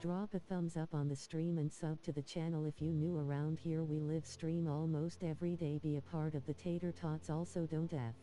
Drop a thumbs up on the stream and sub to the channel if you new around here. We live stream almost every day. Be a part of the Tater Tots. Also don't F.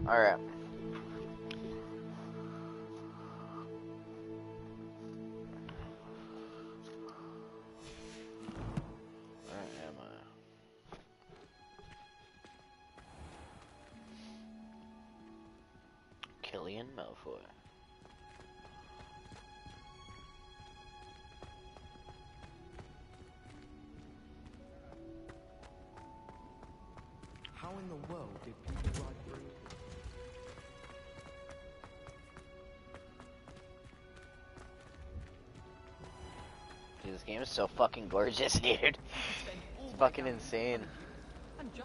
Alright. Where am I? Killian Malfoy. How in the world did people ride through? Dude, this game is so fucking gorgeous, dude. It's fucking insane.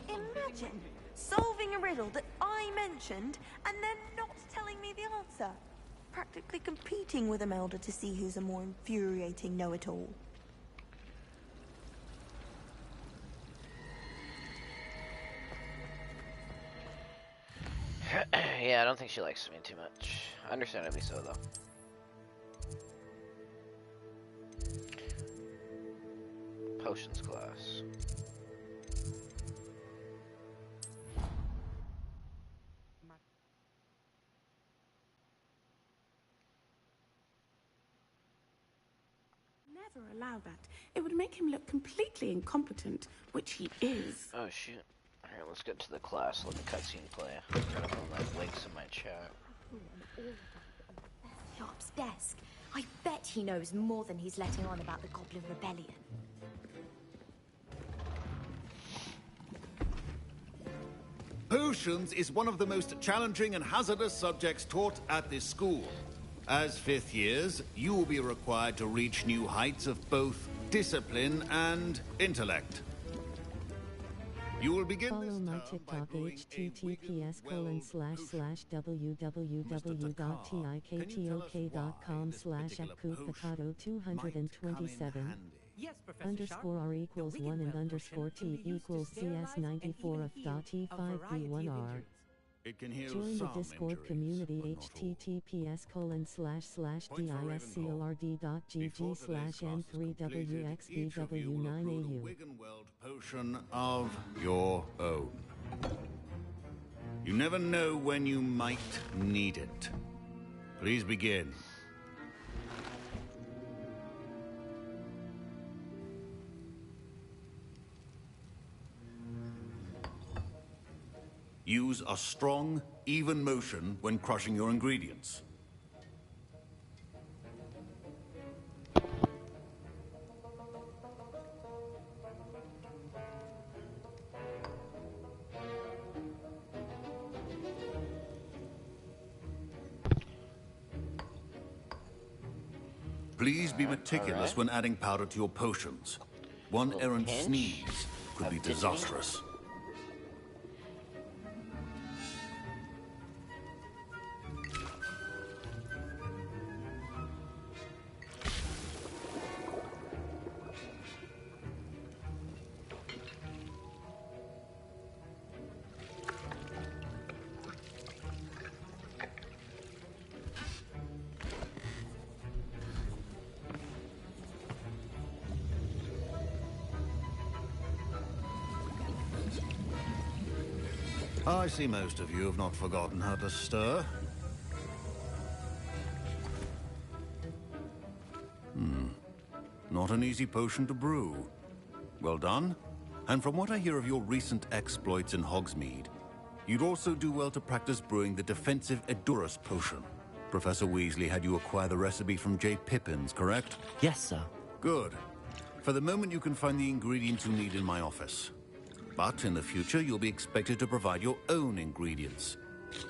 Imagine solving a riddle that I mentioned and then not telling me the answer. Practically competing with Imelda to see who's a more infuriating know-it-all. Yeah, I don't think she likes me too much. Understandably so, though. Potions class. Never allow that. It would make him look completely incompetent, which he is. Oh, shoot. Alright, let's get to the class. Let the cutscene play. I'm gonna put my links in my chat. Sharp's desk. I bet he knows more than he's letting on about the Goblin Rebellion. Potions is one of the most challenging and hazardous subjects taught at this school. As fifth years, you will be required to reach new heights of both discipline and intellect. You will begin Follow this my term by TikTok brewing a https://www.tiktok.com/akpotato227 Yes, Professor underscore Sharp. R equals We 1 can and learn underscore from T people who equals used to theorize and CS94 even of heal dot a variety of T5B1R. injuries. It can heal Join the some Discord injuries, community but not all. https://discord.gg/n3wxbw9au. Wigan World potion of your own. You never know when you might need it. Please begin. Use a strong, even motion when crushing your ingredients. Please be meticulous when adding powder to your potions. One Little errant pinch sneeze could be of Disney. disastrous. I see most of you have not forgotten how to stir. Not an easy potion to brew. Well done. And from what I hear of your recent exploits in Hogsmeade, you'd also do well to practice brewing the defensive Edurus potion. Professor Weasley had you acquire the recipe from J. Pippins, correct? Yes, sir. Good. For the moment, you can find the ingredients you need in my office. But in the future, you'll be expected to provide your own ingredients.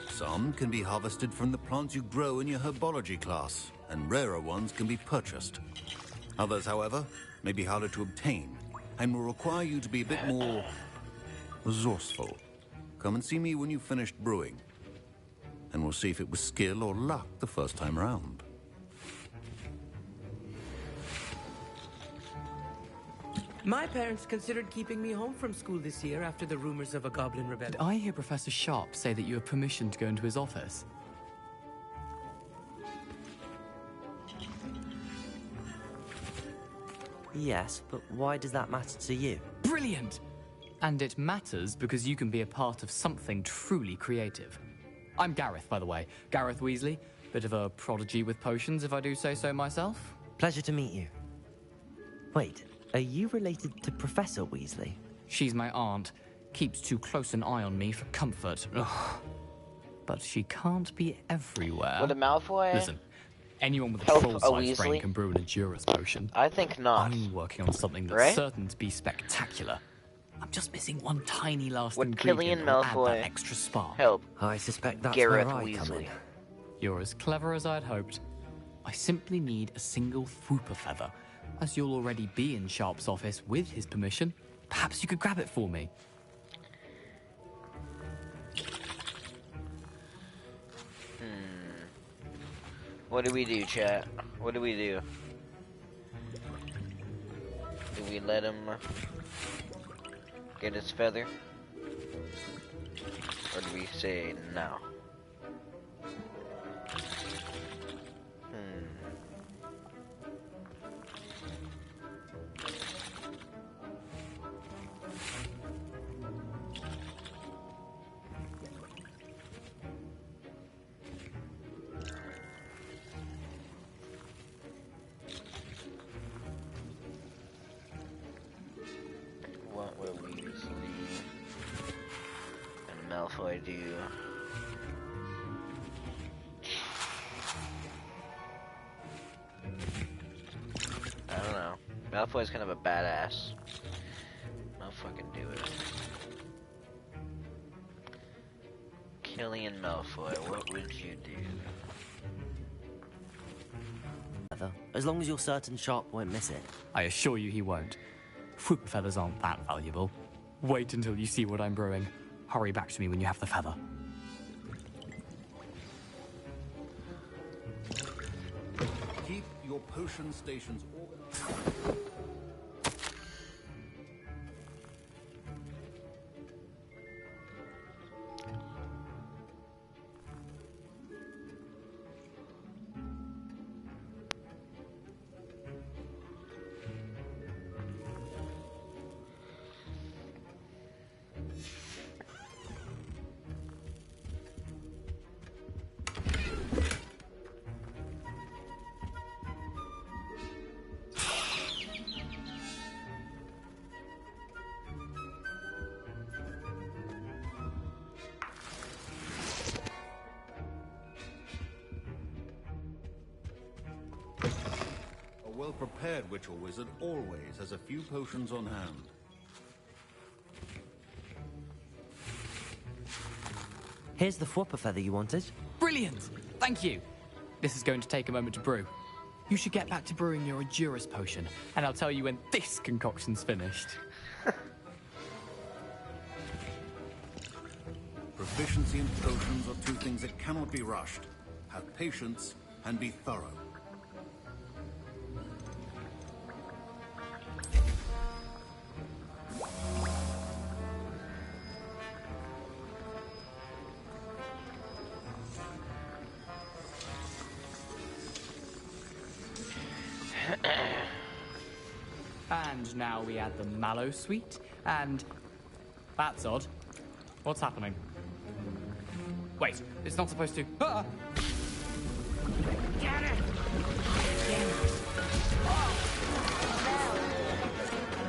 Some can be harvested from the plants you grow in your herbology class, and rarer ones can be purchased. Others, however, may be harder to obtain, and will require you to be a bit more resourceful. Come and see me when you've finished brewing, and we'll see if it was skill or luck the first time around. My parents considered keeping me home from school this year after the rumors of a goblin rebellion. Did I hear Professor Sharp say that you have permission to go into his office? Yes, but why does that matter to you? Brilliant! And it matters because you can be a part of something truly creative. I'm Gareth, by the way. Gareth Weasley. Bit of a prodigy with potions, if I do say so myself. Pleasure to meet you. Wait, are you related to Professor Weasley? She's my aunt. Keeps too close an eye on me for comfort. Ugh. But she can't be everywhere. Would a Malfoy Listen, anyone with a help troll-sized a brain Weasley? can brew an Endurance potion. I think not. I'm working on something that's Right? certain to be spectacular. I'm just missing one tiny last Would ingredient Killian that'll add Malfoy that extra spark. help I suspect that's Gareth where I come in. Weasley? You're as clever as I'd hoped. I simply need a single Fwooper feather. As you'll already be in Sharp's office with his permission, perhaps you could grab it for me. What do we do, chat? What do we do? Do we let him get his feather? Or do we say no? What will Weasley and Malfoy do? I don't know. Malfoy's kind of a badass. Malfoy can do it. Killian Malfoy, what would you do? As long as you're certain Sharp won't miss it. I assure you he won't. Fwooper feathers aren't that valuable. Wait until you see what I'm brewing. Hurry back to me when you have the feather. Keep your potion stations organized. A well-prepared witch or wizard always has a few potions on hand. Here's the Fwooper feather you wanted. Brilliant! Thank you! This is going to take a moment to brew. You should get back to brewing your Endurance potion, and I'll tell you when this concoction's finished. Proficiency in potions are two things that cannot be rushed. Have patience and be thorough. And now we add the mallow sweet, and... That's odd. What's happening? Wait, it's not supposed to... Ah! Get it!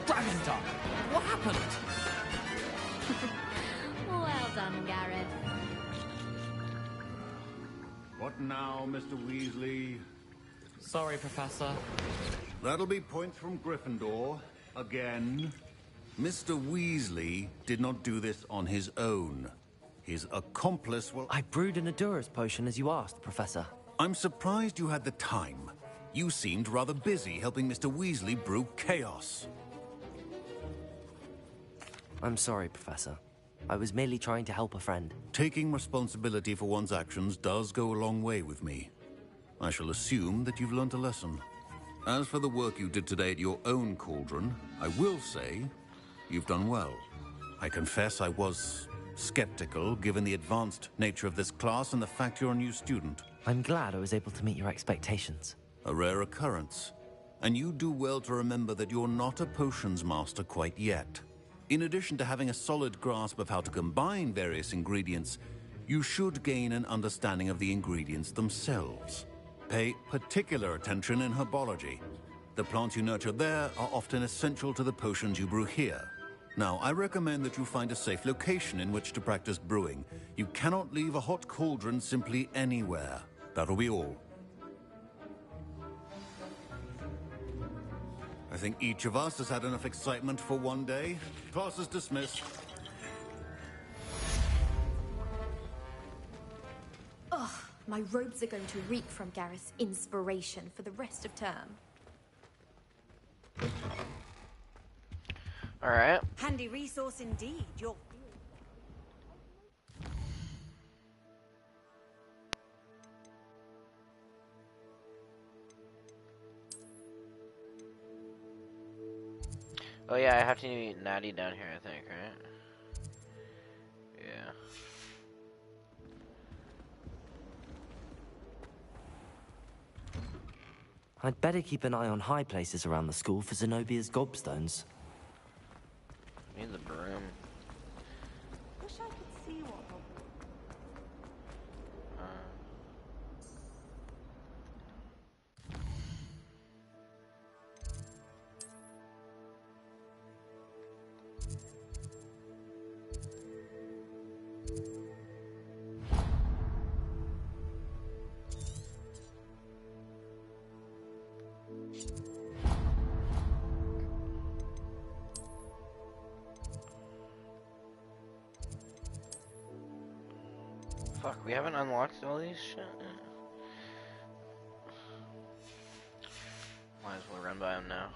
Dragon Dog! What happened? Well done, Gareth. What now, Mr. Weasley? Sorry, Professor. That'll be points from Gryffindor. Again. Mr. Weasley did not do this on his own. His accomplice will... I brewed an Endurance potion as you asked, Professor. I'm surprised you had the time. You seemed rather busy helping Mr. Weasley brew chaos. I'm sorry, Professor. I was merely trying to help a friend. Taking responsibility for one's actions does go a long way with me. I shall assume that you've learnt a lesson. As for the work you did today at your own cauldron, I will say you've done well. I confess I was skeptical, given the advanced nature of this class and the fact you're a new student. I'm glad I was able to meet your expectations. A rare occurrence. And you do well to remember that you're not a potions master quite yet. In addition to having a solid grasp of how to combine various ingredients, you should gain an understanding of the ingredients themselves. Pay particular attention in herbology. The plants you nurture there are often essential to the potions you brew here. Now, I recommend that you find a safe location in which to practice brewing. You cannot leave a hot cauldron simply anywhere. That'll be all. I think each of us has had enough excitement for one day. Class is dismissed. Ugh, my robes are going to reek from Gareth's inspiration for the rest of term. Alright. Handy resource indeed. You're... Oh yeah, I have to eat natty down here, I think, right? Yeah. I'd better keep an eye on high places around the school for Zenobia's gobstones. Need the broom. Wish I could see what Fuck, we haven't unlocked all these shit? Might as well run by them now.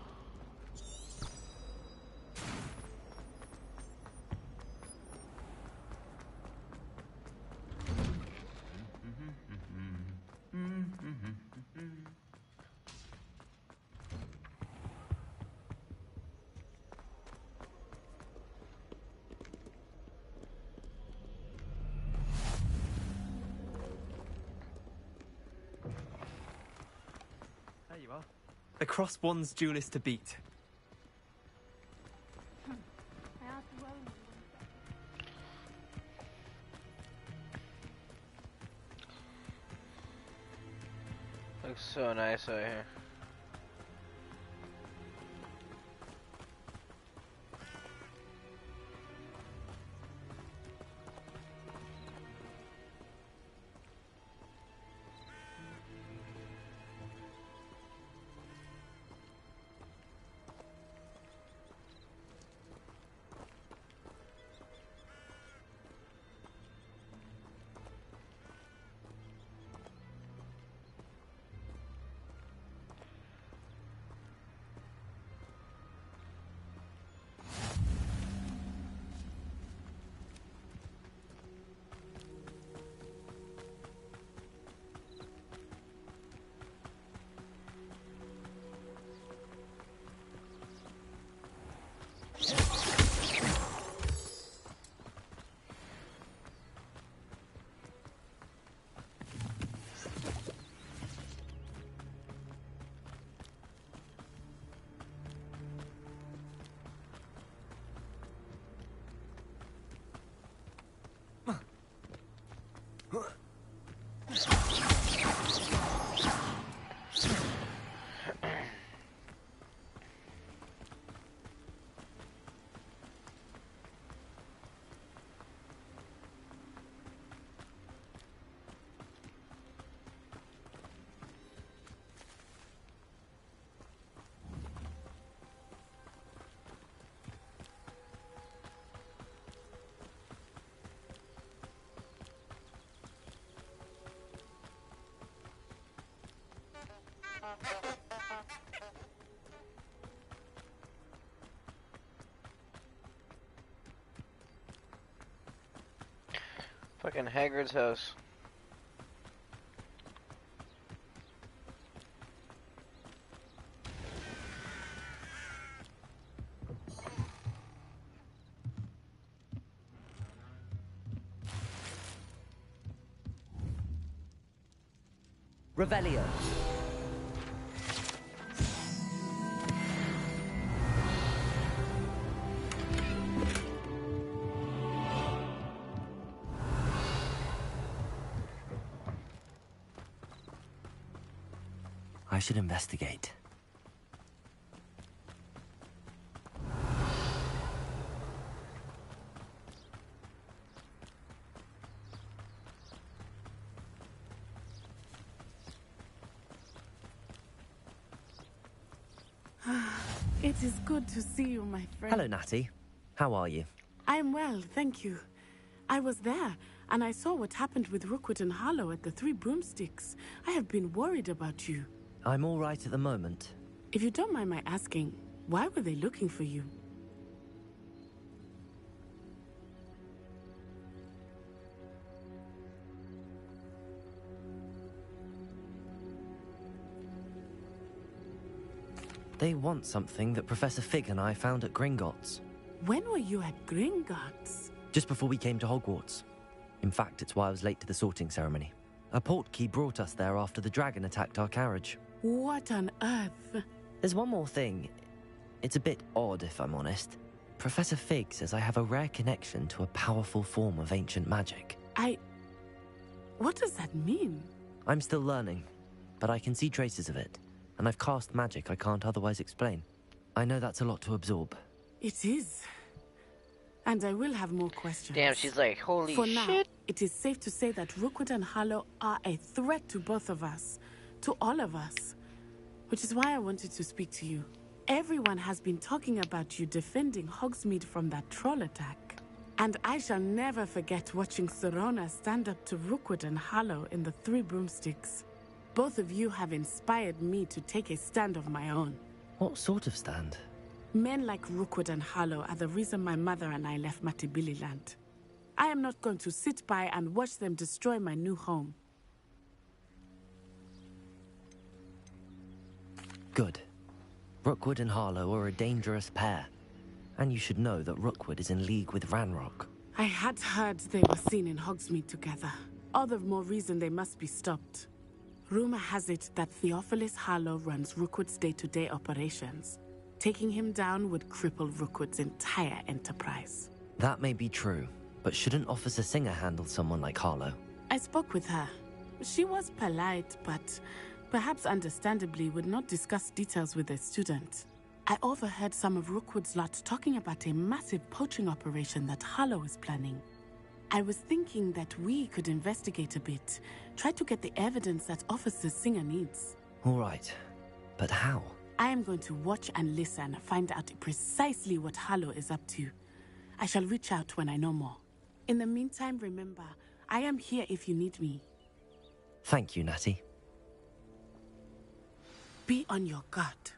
There you are. The cross one's duelist to beat. Looks so nice out here. Fucking Hagrid's house. Revelio. should investigate. It is good to see you, my friend. Hello, Natty. How are you? I am well, thank you. I was there, and I saw what happened with Rookwood and Harlow at the Three Broomsticks. I have been worried about you. I'm all right at the moment. If you don't mind my asking, why were they looking for you? They want something that Professor Fig and I found at Gringotts. When were you at Gringotts? Just before we came to Hogwarts. In fact, it's why I was late to the sorting ceremony. A portkey brought us there after the dragon attacked our carriage. What on earth? There's one more thing. It's a bit odd, if I'm honest. Professor Fig says I have a rare connection to a powerful form of ancient magic. What does that mean? I'm still learning, but I can see traces of it. And I've cast magic I can't otherwise explain. I know that's a lot to absorb. It is. And I will have more questions. Damn, she's like, holy For shit. now, it is safe to say that Rookwood and Harlow are a threat to both of us. To all of us. Which is why I wanted to speak to you. Everyone has been talking about you defending Hogsmeade from that troll attack. And I shall never forget watching Serona stand up to Rookwood and Harlow in the Three Broomsticks. Both of you have inspired me to take a stand of my own. What sort of stand? Men like Rookwood and Harlow are the reason my mother and I left Matabeleland. I am not going to sit by and watch them destroy my new home. Good. Rookwood and Harlow are a dangerous pair. And you should know that Rookwood is in league with Ranrock. I had heard they were seen in Hogsmeade together. All the more reason they must be stopped. Rumor has it that Theophilus Harlow runs Rookwood's day-to-day operations. Taking him down would cripple Rookwood's entire enterprise. That may be true, but shouldn't Officer Singer handle someone like Harlow? I spoke with her. She was polite, but perhaps understandably would not discuss details with a student. I overheard some of Rookwood's lot talking about a massive poaching operation that Harlow is planning. I was thinking that we could investigate a bit, try to get the evidence that Officer Singer needs. All right, but how? I am going to watch and listen, find out precisely what Harlow is up to. I shall reach out when I know more. In the meantime, remember, I am here if you need me. Thank you, Natty. Be on your guard.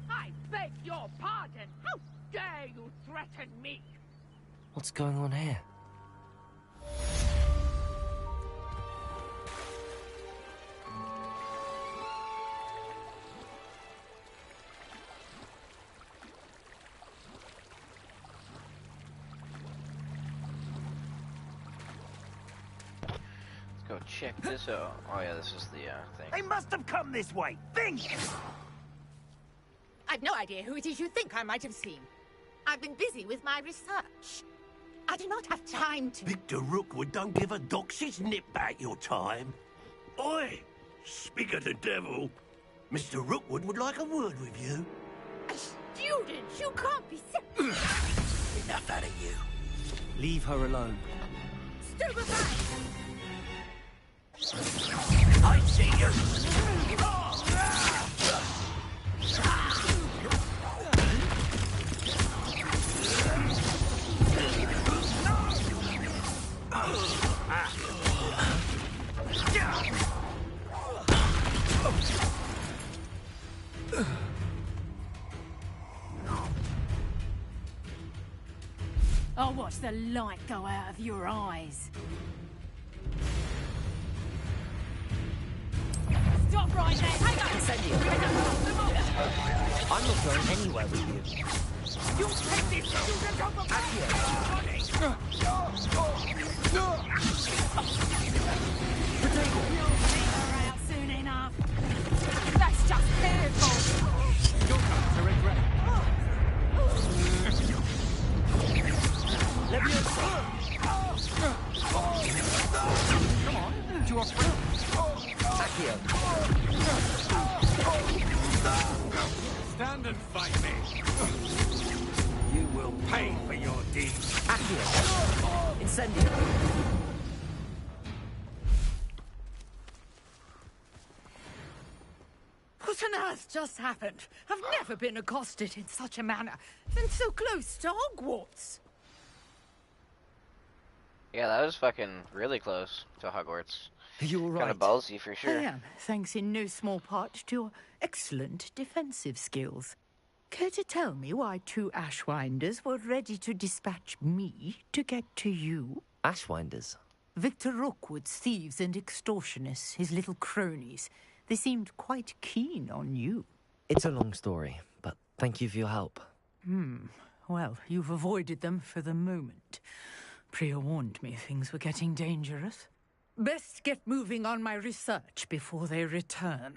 I beg your pardon. How dare you threaten me? What's going on here? Go check this out. Oh yeah, this is the thing. They must have come this way. Think! I've no idea who it is you think I might have seen. I've been busy with my research. I do not have time to... Victor Rookwood don't give a doxy's nip back your time. Oi! Speak of the devil. Mr. Rookwood would like a word with you. A student? You can't be serious. Enough out of you. Leave her alone. Stupefy! I see you! I'll watch the light go out of your eyes. Stop right there! Hang on! I'm not going anywhere with you. You take this student off of You'll see her out soon enough. That's just painful. You're going to regret it. Come on, do you want Come and fight me! You will pay for your deeds. Accio! Incendio! What on earth just happened? I've never been accosted in such a manner, and so close to Hogwarts. Yeah, that was fucking really close to Hogwarts. You're right. Kind of ballsy for sure. I am, thanks in no small part to your excellent defensive skills. Care to tell me why two Ashwinders were ready to dispatch me to get to you? Ashwinders? Victor Rookwood's thieves and extortionists, his little cronies. They seemed quite keen on you. It's a long story, but thank you for your help. Well, you've avoided them for the moment. Priya warned me things were getting dangerous. Best get moving on my research before they return.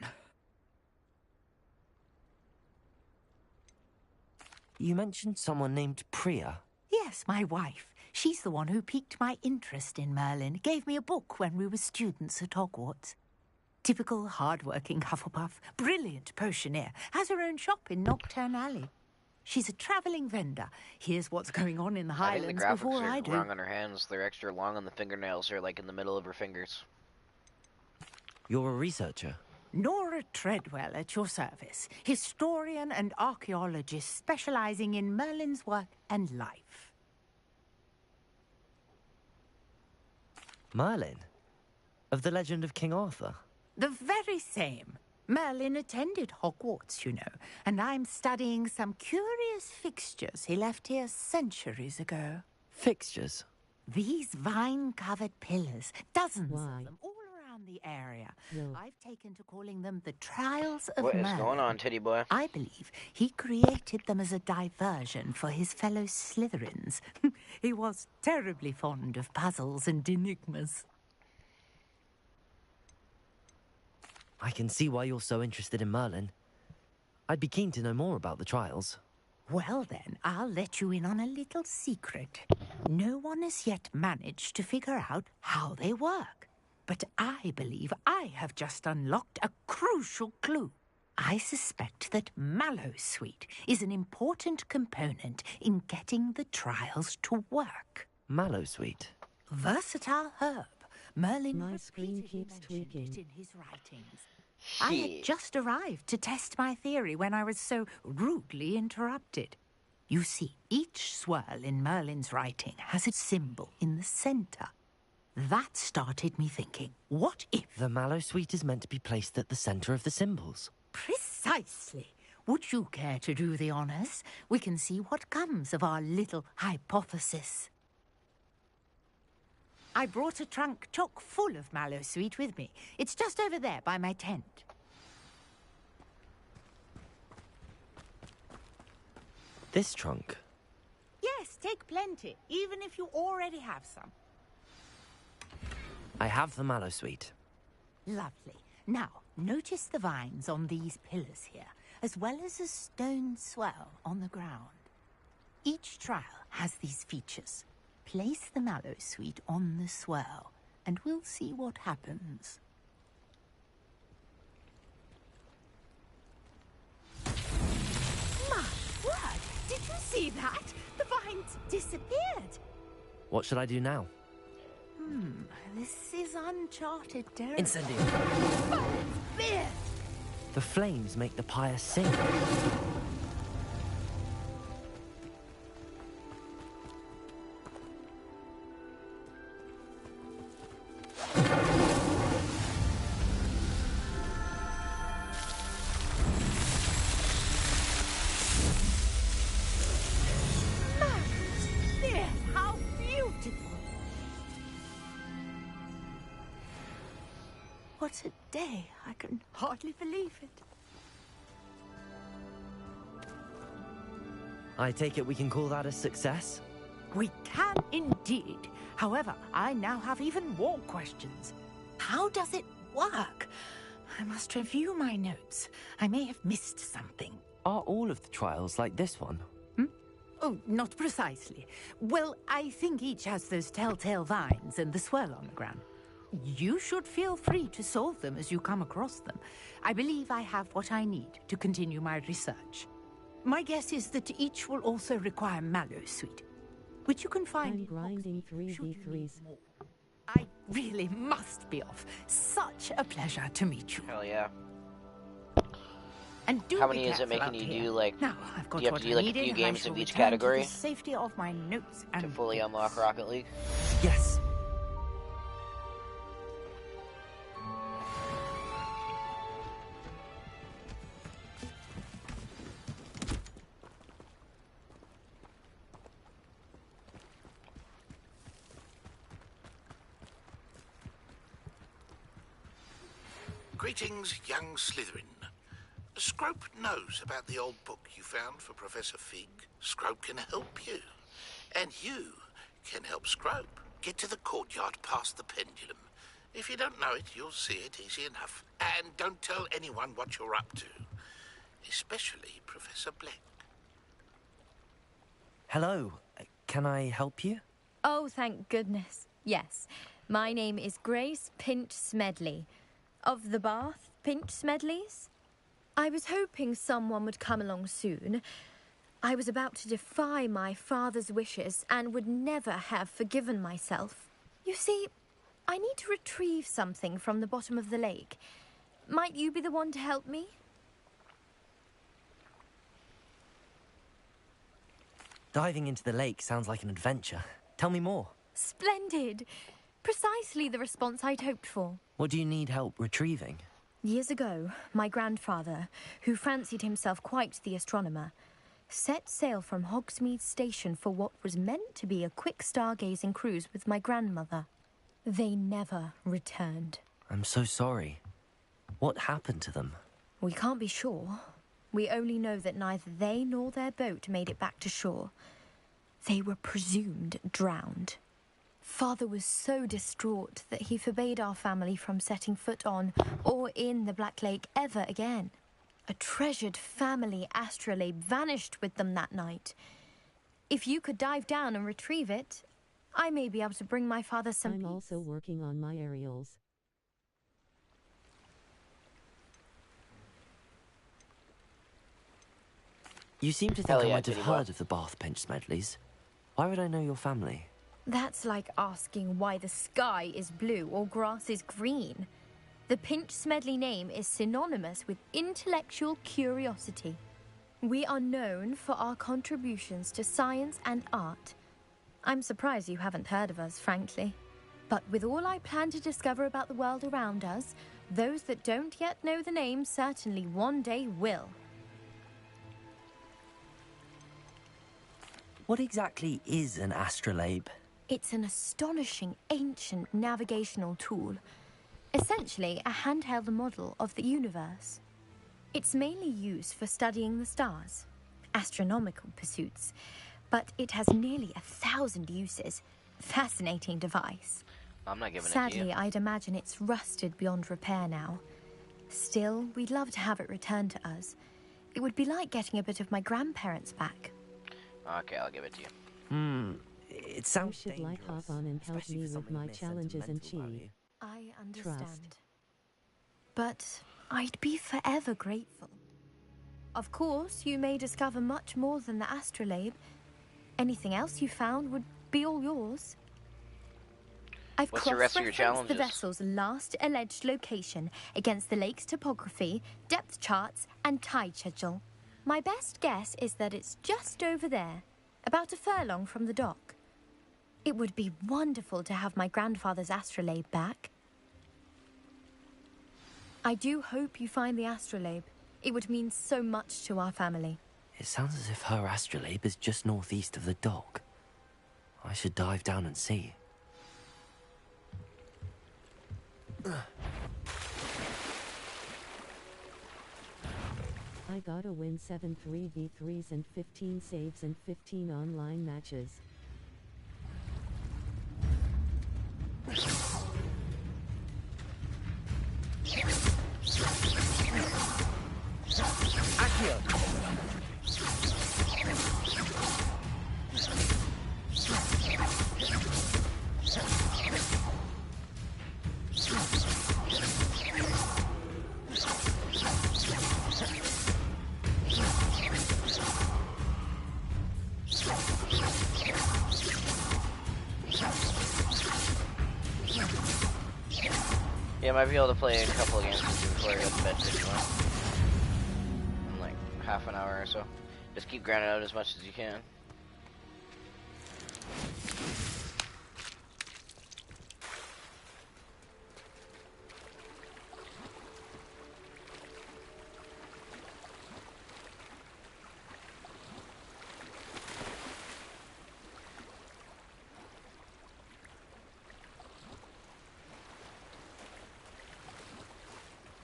You mentioned someone named Priya. Yes, my wife. She's the one who piqued my interest in Merlin. Gave me a book when we were students at Hogwarts. Typical hard-working Hufflepuff, brilliant potioneer, has her own shop in Nocturne Alley. She's a travelling vendor. Here's what's going on in the I think Highlands the before graphics I are do. wrong on her hands. They're extra long on the fingernails. They're like in the middle of her fingers. You're a researcher? Nora Treadwell at your service, historian and archaeologist specialising in Merlin's work and life. Merlin? Of the legend of King Arthur? The very same. Merlin attended Hogwarts, you know, and I'm studying some curious fixtures he left here centuries ago. Fixtures? These vine-covered pillars, dozens Why? of them, all around the area. No. I've taken to calling them the Trials of What is Merlin. going on, titty boy? I believe he created them as a diversion for his fellow Slytherins. He was terribly fond of puzzles and enigmas. I can see why you're so interested in Merlin. I'd be keen to know more about the trials. Well then, I'll let you in on a little secret. No one has yet managed to figure out how they work. But I believe I have just unlocked a crucial clue. I suspect that Mallowsweet is an important component in getting the trials to work. Mallowsweet? Versatile herb. Merlin My screen repeatedly keeps mentioned tweaking. it in his writings. I had Shit. just arrived to test my theory when I was so rudely interrupted. You see, each swirl in Merlin's writing has its symbol in the centre. That started me thinking, what if... The Mallowsweet is meant to be placed at the centre of the symbols. Precisely. Would you care to do the honours? We can see what comes of our little hypothesis. I brought a trunk chock full of Mallowsweet with me. It's just over there by my tent. This trunk? Yes, take plenty, even if you already have some. I have the Mallowsweet. Lovely. Now, notice the vines on these pillars here, as well as a stone swell on the ground. Each trial has these features. Place the Mallowsweet on the swell, and we'll see what happens. My word! Did you see that? The vines disappeared. What should I do now? This is uncharted territory. Incendio! Fire! The flames make the pyre sing. There, how beautiful! What a day! I can hardly believe it. I take it we can call that a success? We can indeed. However, I now have even more questions. How does it work? I must review my notes. I may have missed something. Are all of the trials like this one? Oh, not precisely. Well, I think each has those telltale vines and the swirl on the ground. You should feel free to solve them as you come across them. I believe I have what I need to continue my research. My guess is that each will also require mallow sweet, which you can find. I'm grinding 3v3s. I really must be off. Such a pleasure to meet you. Hell yeah. And do How be many is it careful making out you here. do, like, Now, I've got do you have what to do I like a needed, few and I games shall of each return to category the safety of my notes to and fully unlock Rocket League? Yes. Greetings, young Slytherin. Scrope knows about the old book you found for Professor Fig. Scrope can help you. And you can help Scrope. Get to the courtyard past the pendulum. If you don't know it, you'll see it easy enough. And don't tell anyone what you're up to. Especially Professor Black. Hello. Can I help you? Oh, thank goodness. Yes. My name is Grace Pinch Smedley. Of the Bath Pinch Smedleys? I was hoping someone would come along soon. I was about to defy my father's wishes and would never have forgiven myself. You see, I need to retrieve something from the bottom of the lake. Might you be the one to help me? Diving into the lake sounds like an adventure. Tell me more. Splendid! Precisely the response I'd hoped for. What do you need help retrieving? Years ago, my grandfather, who fancied himself quite the astronomer, set sail from Hogsmeade Station for what was meant to be a quick stargazing cruise with my grandmother. They never returned. I'm so sorry. What happened to them? We can't be sure. We only know that neither they nor their boat made it back to shore. They were presumed drowned. Father was so distraught that he forbade our family from setting foot on or in the Black Lake ever again. A treasured family astrolabe vanished with them that night. If you could dive down and retrieve it, I may be able to bring my father some peace. I'm also working on my aerials. You seem to think I might have heard of the Bath Pinch Smedleys. Why would I know your family? That's like asking why the sky is blue or grass is green. The Pinch Smedley name is synonymous with intellectual curiosity. We are known for our contributions to science and art. I'm surprised you haven't heard of us, frankly. But with all I plan to discover about the world around us, those that don't yet know the name certainly one day will. What exactly is an astrolabe? It's an astonishing ancient navigational tool. Essentially, a handheld model of the universe. It's mainly used for studying the stars, astronomical pursuits, but it has nearly 1,000 uses. Fascinating device. I'm not giving it to you. Sadly, I'd imagine it's rusted beyond repair now. Still, we'd love to have it returned to us. It would be like getting a bit of my grandparents back. Okay, I'll give it to you. It sounds You should like hop on and help me with my challenges and chi. I understand. Trust. But I'd be forever grateful. Of course, you may discover much more than the astrolabe. Anything else you found would be all yours. I've What's the rest of your cross-referenced the challenges? vessel's last alleged location against the lake's topography, depth charts, and tide schedule. My best guess is that it's just over there, about a furlong from the dock. It would be wonderful to have my grandfather's astrolabe back. I do hope you find the astrolabe. It would mean so much to our family. It sounds as if her astrolabe is just northeast of the dock. I should dive down and see. I gotta win 7 3v3s and 15 saves and 15 online matches. I might be able to play a couple of games with you before I go to bed for tomorrow. In like half an hour or so. Just keep grinding out as much as you can.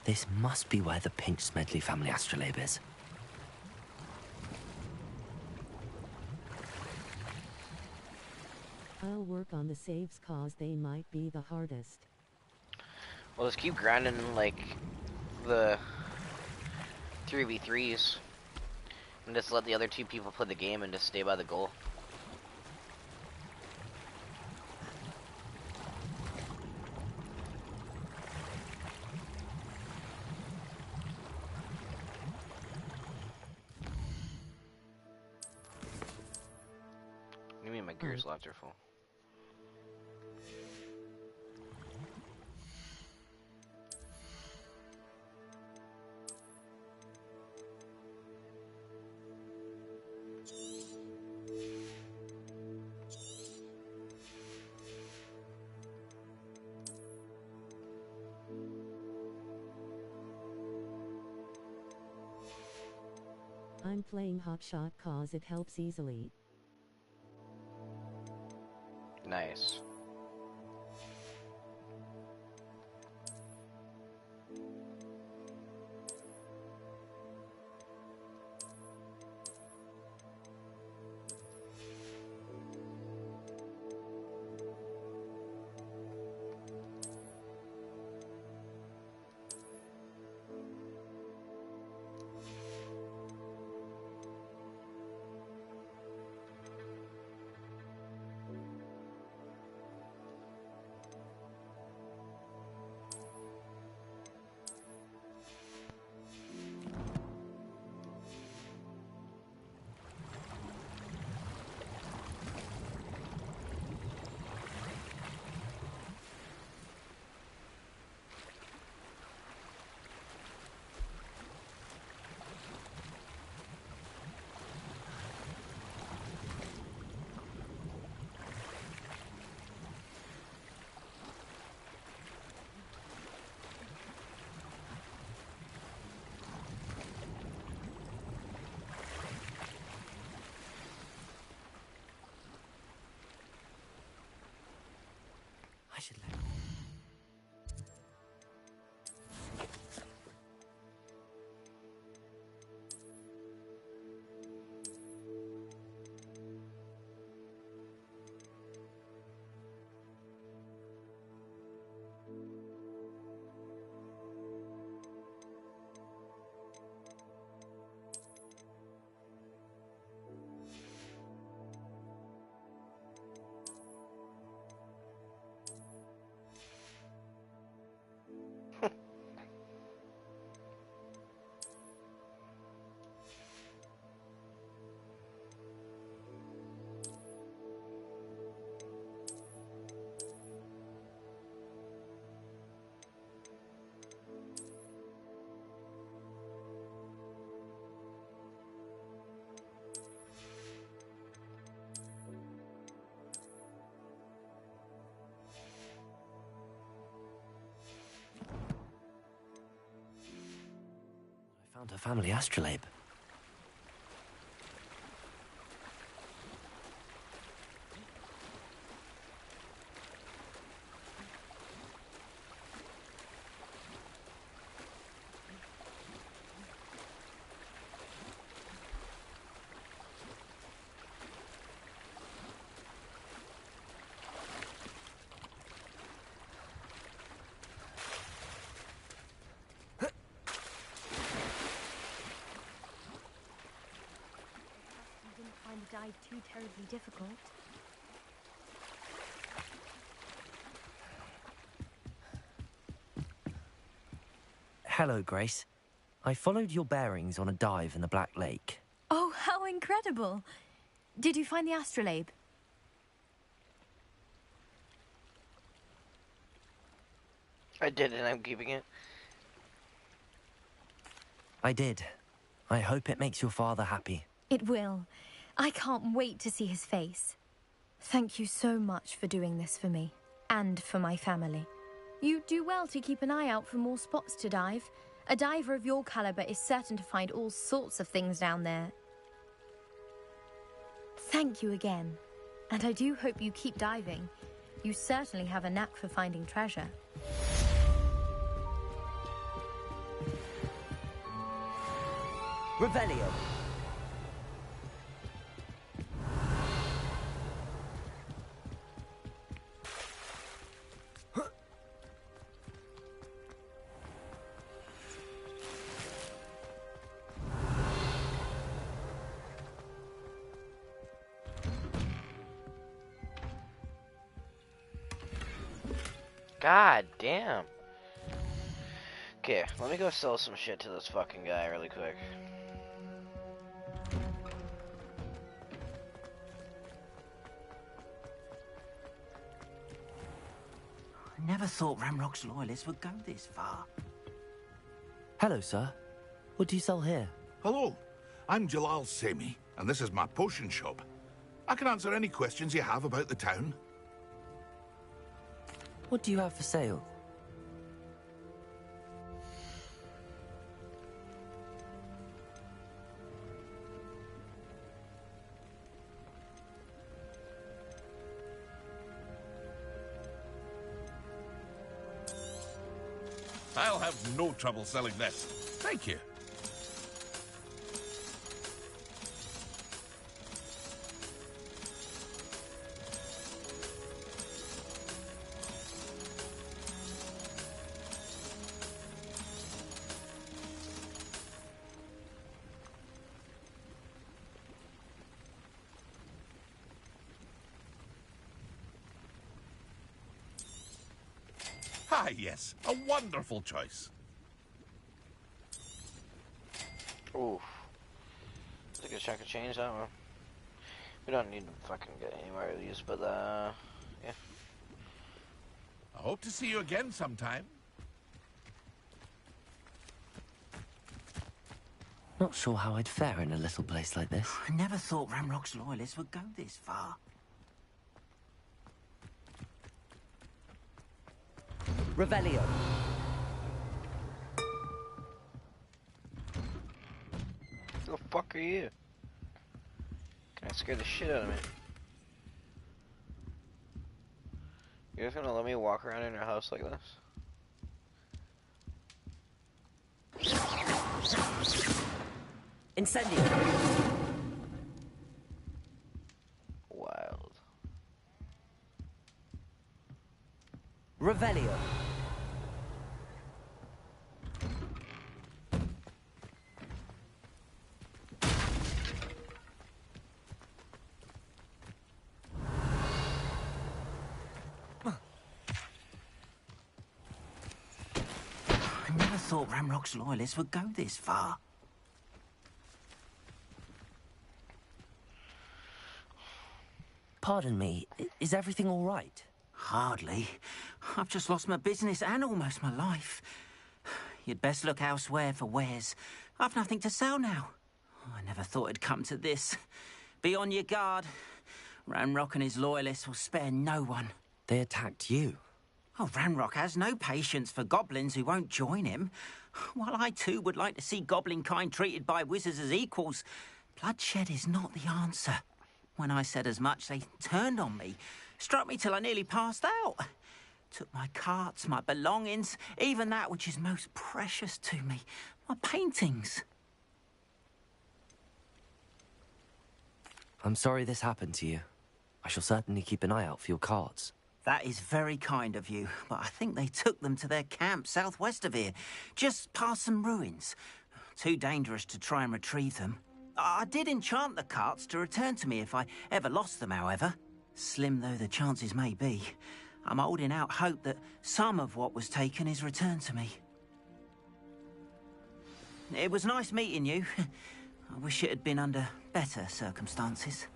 This must be where the Pinch Smedley family astrolabe is. I'll work on the saves cause they might be the hardest. Well, just keep grinding like the 3v3s and just let the other two people play the game and just stay by the goal. What do you mean my gear slots are full? I'm playing Hotshot cause it helps easily. Nice. I should let... Found her family astrolabe. Find the dive too terribly difficult. Hello, Grace. I followed your bearings on a dive in the Black Lake. Oh, how incredible! Did you find the astrolabe? I did, and I'm keeping it. I did. I hope it makes your father happy. It will. I can't wait to see his face. Thank you so much for doing this for me, and for my family. You do well to keep an eye out for more spots to dive. A diver of your caliber is certain to find all sorts of things down there. Thank you again, and I do hope you keep diving. You certainly have a knack for finding treasure. Revelio. God damn. Okay, let me go sell some shit to this fucking guy really quick. I never thought Ramrock's loyalists would go this far. Hello, sir. What do you sell here? Hello, I'm Jalal Semi, and this is my potion shop. I can answer any questions you have about the town. What do you have for sale? I'll have no trouble selling this. Thank you. Ah, yes. A wonderful choice. Oof. That's a good chunk of change, that one. We don't need to fucking get any more of these, but, yeah. I hope to see you again sometime. Not sure how I'd fare in a little place like this. I never thought Ramrock's loyalists would go this far. Revelio. Who the fuck are you? Can I scare the shit out of me? You're just gonna let me walk around in your house like this? Incendio. Wild. Revelio. I never thought Ramrock's loyalists would go this far. Pardon me, is everything all right? Hardly. I've just lost my business and almost my life. You'd best look elsewhere for wares. I've nothing to sell now. I never thought it'd come to this. Be on your guard. Ramrock and his loyalists will spare no one. They attacked you. Oh, Ramrock has no patience for goblins who won't join him. While I too would like to see goblin kind treated by wizards as equals, bloodshed is not the answer. When I said as much, they turned on me, struck me till I nearly passed out. Took my carts, my belongings, even that which is most precious to me, my paintings. I'm sorry this happened to you. I shall certainly keep an eye out for your cards. That is very kind of you, but I think they took them to their camp southwest of here, just past some ruins. Too dangerous to try and retrieve them. I did enchant the carts to return to me if I ever lost them, however. Slim though the chances may be, I'm holding out hope that some of what was taken is returned to me. It was nice meeting you. I wish it had been under better circumstances.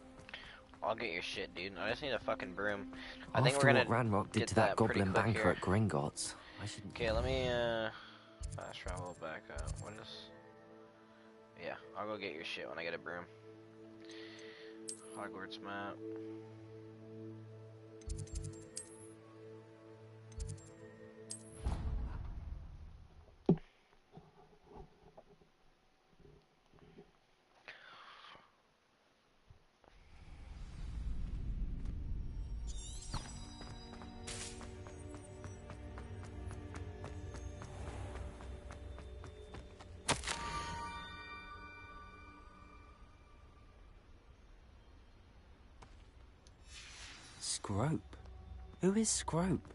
I'll get your shit, dude. I just need a fucking broom. I think After we're gonna what Ranrock did get to that pretty goblin quick banker here. at Gringotts, I shouldn't. Okay, let me fast travel back up. What is? Yeah, I'll go get your shit when I get a broom. Hogwarts map. Scrope? Who is Scrope?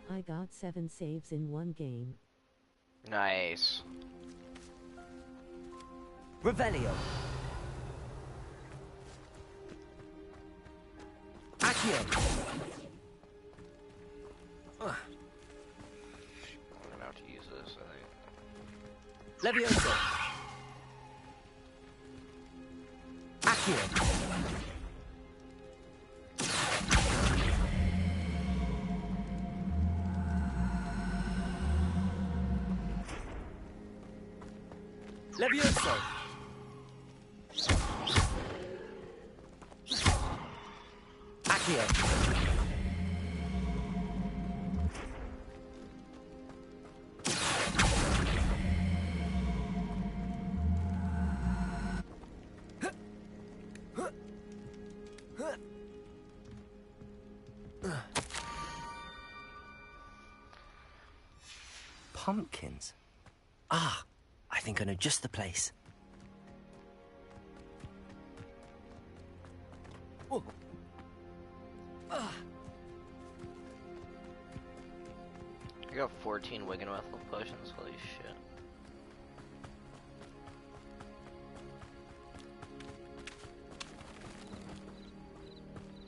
I got 7 saves in one game. Nice. Revelio. Accio. I don't know how to use this, I think. Levioso. Accio. Levioso. Accio. Pumpkins. Ah, I think I know just the place. Whoa. I got 14 Wiggenwethel potions, holy shit.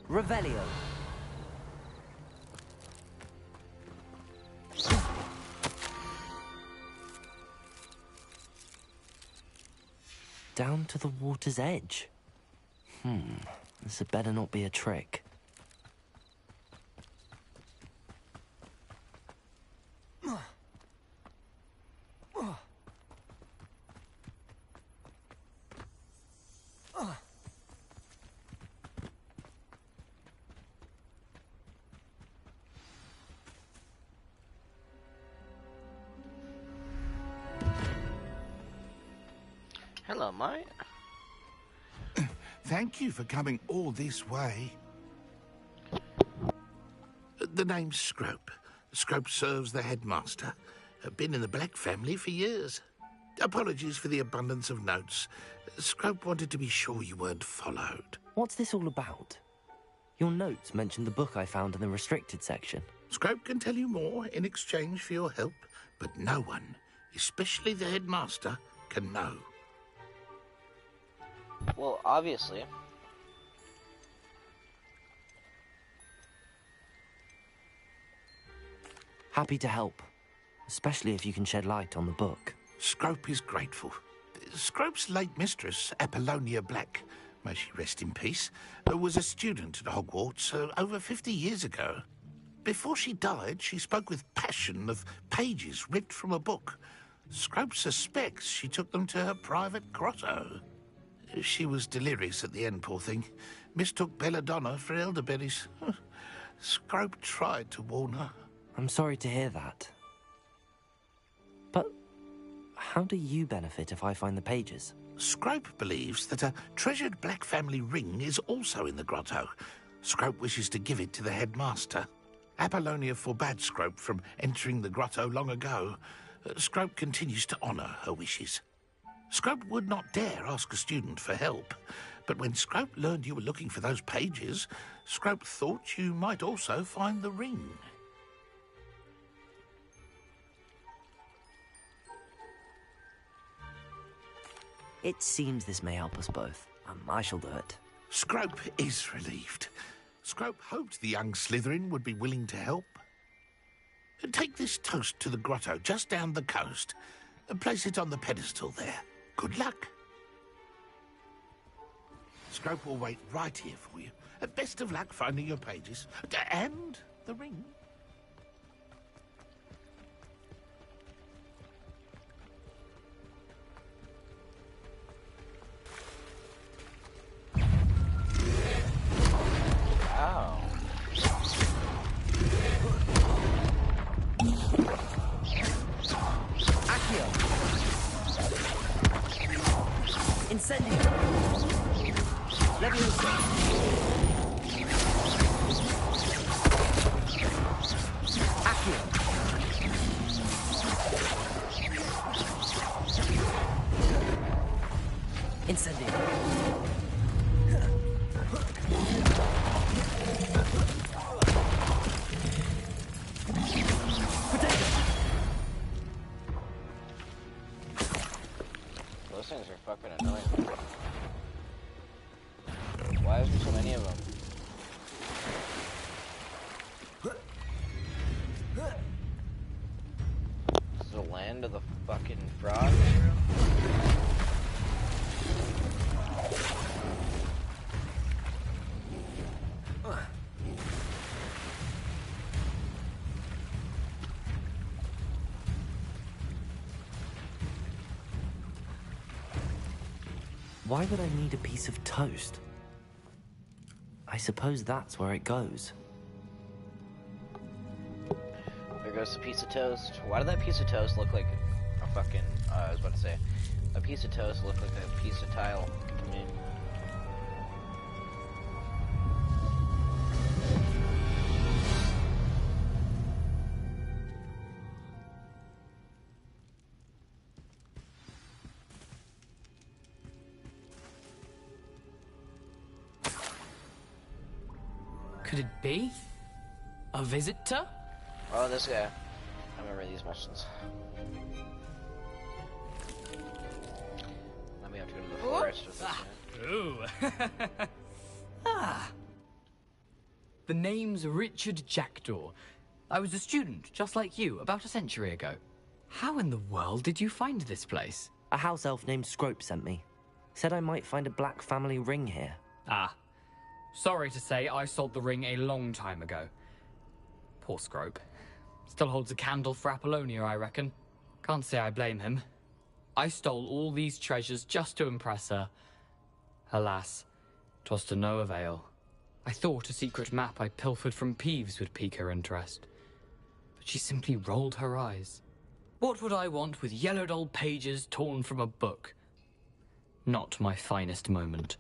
Revelio. Down to the water's edge. This had better not be a trick. Hello, mate. Thank you for coming all this way. The name's Scrope. Scrope serves the headmaster. Been in the Black family for years. Apologies for the abundance of notes. Scrope wanted to be sure you weren't followed. What's this all about? Your notes mentioned the book I found in the restricted section. Scrope can tell you more in exchange for your help, but no one, especially the headmaster, can know. Well, obviously. Happy to help, especially if you can shed light on the book. Scrope is grateful. Scrope's late mistress, Apollonia Black, may she rest in peace, was a student at Hogwarts over 50 years ago. Before she died, she spoke with passion of pages ripped from a book. Scrope suspects she took them to her private grotto. She was delirious at the end, poor thing. Mistook belladonna for elderberries. Scrope tried to warn her. I'm sorry to hear that. But how do you benefit if I find the pages? Scrope believes that a treasured Black family ring is also in the grotto. Scrope wishes to give it to the headmaster. Apollonia forbade Scrope from entering the grotto long ago. Scrope continues to honour her wishes. Scrope would not dare ask a student for help, but when Scrope learned you were looking for those pages, Scrope thought you might also find the ring. It seems this may help us both. I shall do it. Scrope is relieved. Scrope hoped the young Slytherin would be willing to help. Take this toast to the grotto just down the coast and place it on the pedestal there. Good luck. Scrope will wait right here for you. Best of luck finding your pages. And the ring. Wow. Accio! Incendio! Leviosa! Accio! Incendio! Those things are fucking annoying. Why is there so many of them? This is the land of the fucking frogs, bro? Why would I need a piece of toast? I suppose that's where it goes. There goes the piece of toast. Why did that piece of toast look like a fucking, I was about to say, a piece of toast looked like a piece of tile to me. Could it be? A visitor? Oh, this guy. I remember these missions. Let me have to go to the forest with this guy. Ooh. Ah. The name's Richard Jackdaw. I was a student, just like you, about a century ago. How in the world did you find this place? A house elf named Scrope sent me. Said I might find a black family ring here. Ah. Sorry to say, I sold the ring a long time ago. Poor Scrope. Still holds a candle for Apollonia, I reckon. Can't say I blame him. I stole all these treasures just to impress her. Alas, 'twas to no avail. I thought a secret map I pilfered from Peeves would pique her interest. But she simply rolled her eyes. What would I want with yellowed old pages torn from a book? Not my finest moment.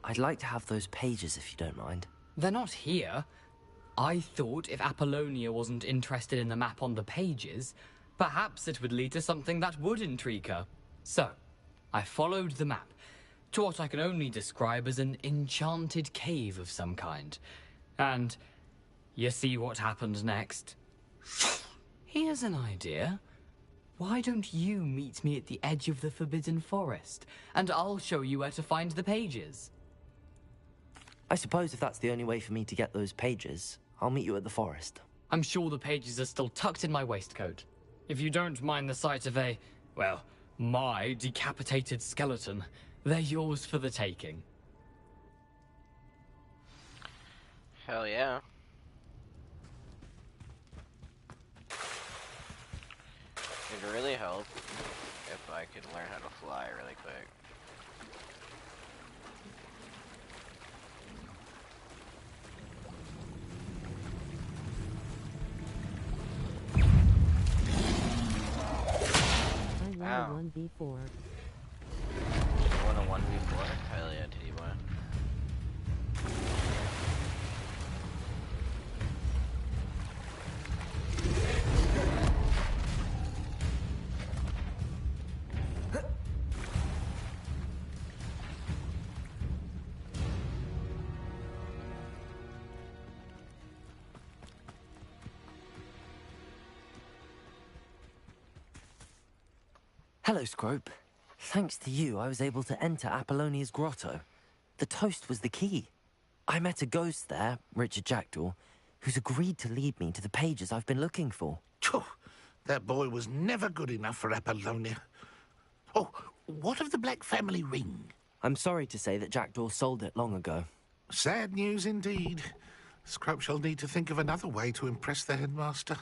I'd like to have those pages if you don't mind. They're not here. I thought if Apollonia wasn't interested in the map on the pages, perhaps it would lead to something that would intrigue her. So, I followed the map to what I can only describe as an enchanted cave of some kind. And you see what happened next? Here's an idea. Why don't you meet me at the edge of the Forbidden Forest, and I'll show you where to find the pages? I suppose if that's the only way for me to get those pages, I'll meet you at the forest. I'm sure the pages are still tucked in my waistcoat. If you don't mind the sight of a, well, my decapitated skeleton, they're yours for the taking. Hell yeah. It'd really help if I could learn how to fly really quick. I want a 1v4. You want a 1v4? Hell yeah, titty boy. Hello, Scrope. Thanks to you, I was able to enter Apollonia's grotto. The toast was the key. I met a ghost there, Richard Jackdaw, who's agreed to lead me to the pages I've been looking for. Phew, that boy was never good enough for Apollonia. Oh, what of the Black family ring? I'm sorry to say that Jackdaw sold it long ago. Sad news indeed. Scrope shall need to think of another way to impress the headmaster.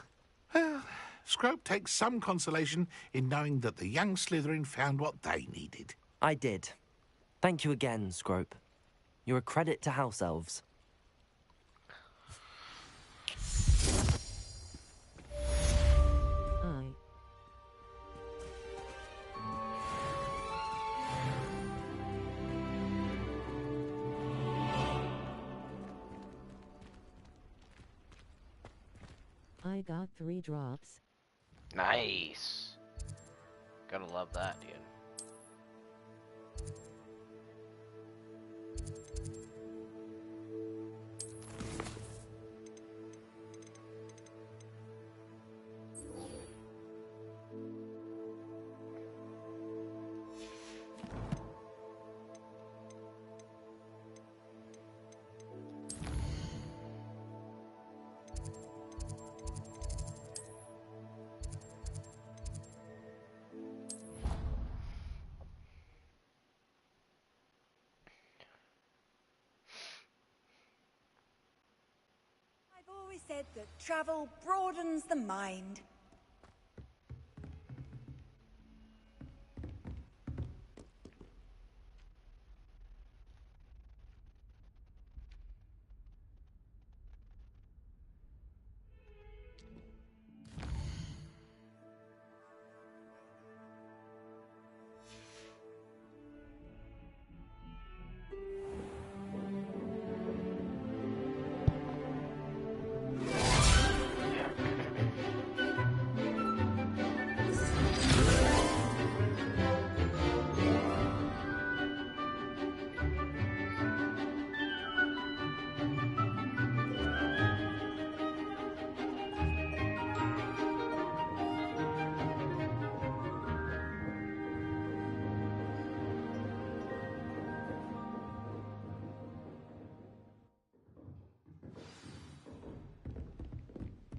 Well, Scrope takes some consolation in knowing that the young Slytherin found what they needed. I did. Thank you again, Scrope. You're a credit to House Elves. I got 3 drops. Nice. Gotta love that, dude. I've always said that travel broadens the mind.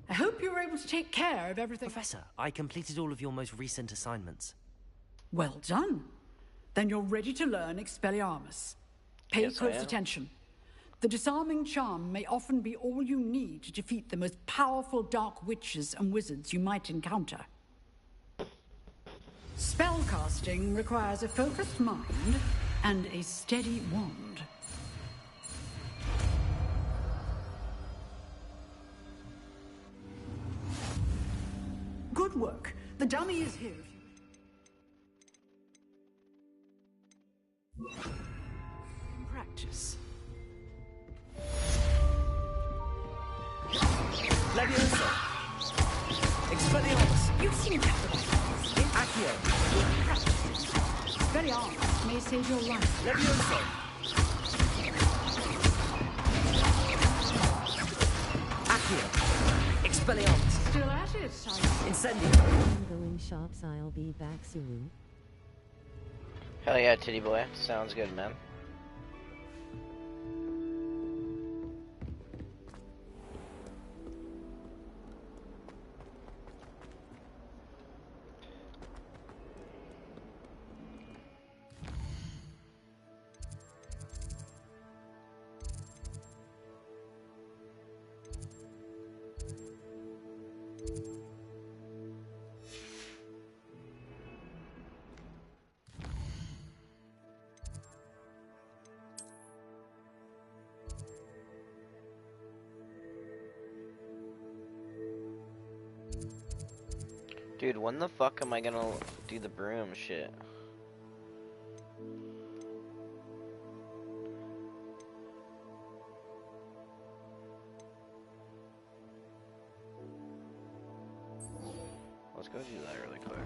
I hope you were able to take care of everything. Professor, I completed all of your most recent assignments. Well done. Then you're ready to learn Expelliarmus. Pay Yes, I close am. attention. The disarming charm may often be all you need to defeat the most powerful dark witches and wizards you might encounter. Spellcasting requires a focused mind and a steady wand. Good work. The dummy is here. Practice. Leviosa! Expelliarmus! You seem to have Accio! Expelliarmus may save your life. Leviosa! Accio! Expelliarmus! Still at it, Incendio! I'm going shops, I'll be back soon. Hell yeah, titty boy. Sounds good, man. Dude, when the fuck am I gonna do the broom shit? Let's go do that really quick.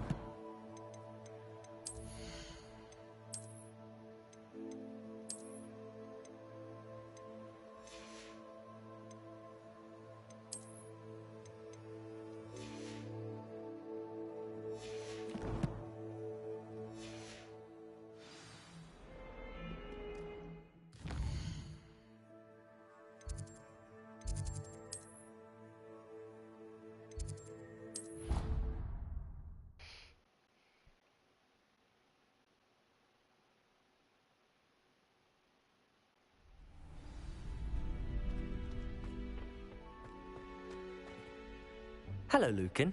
Hello, Lucan.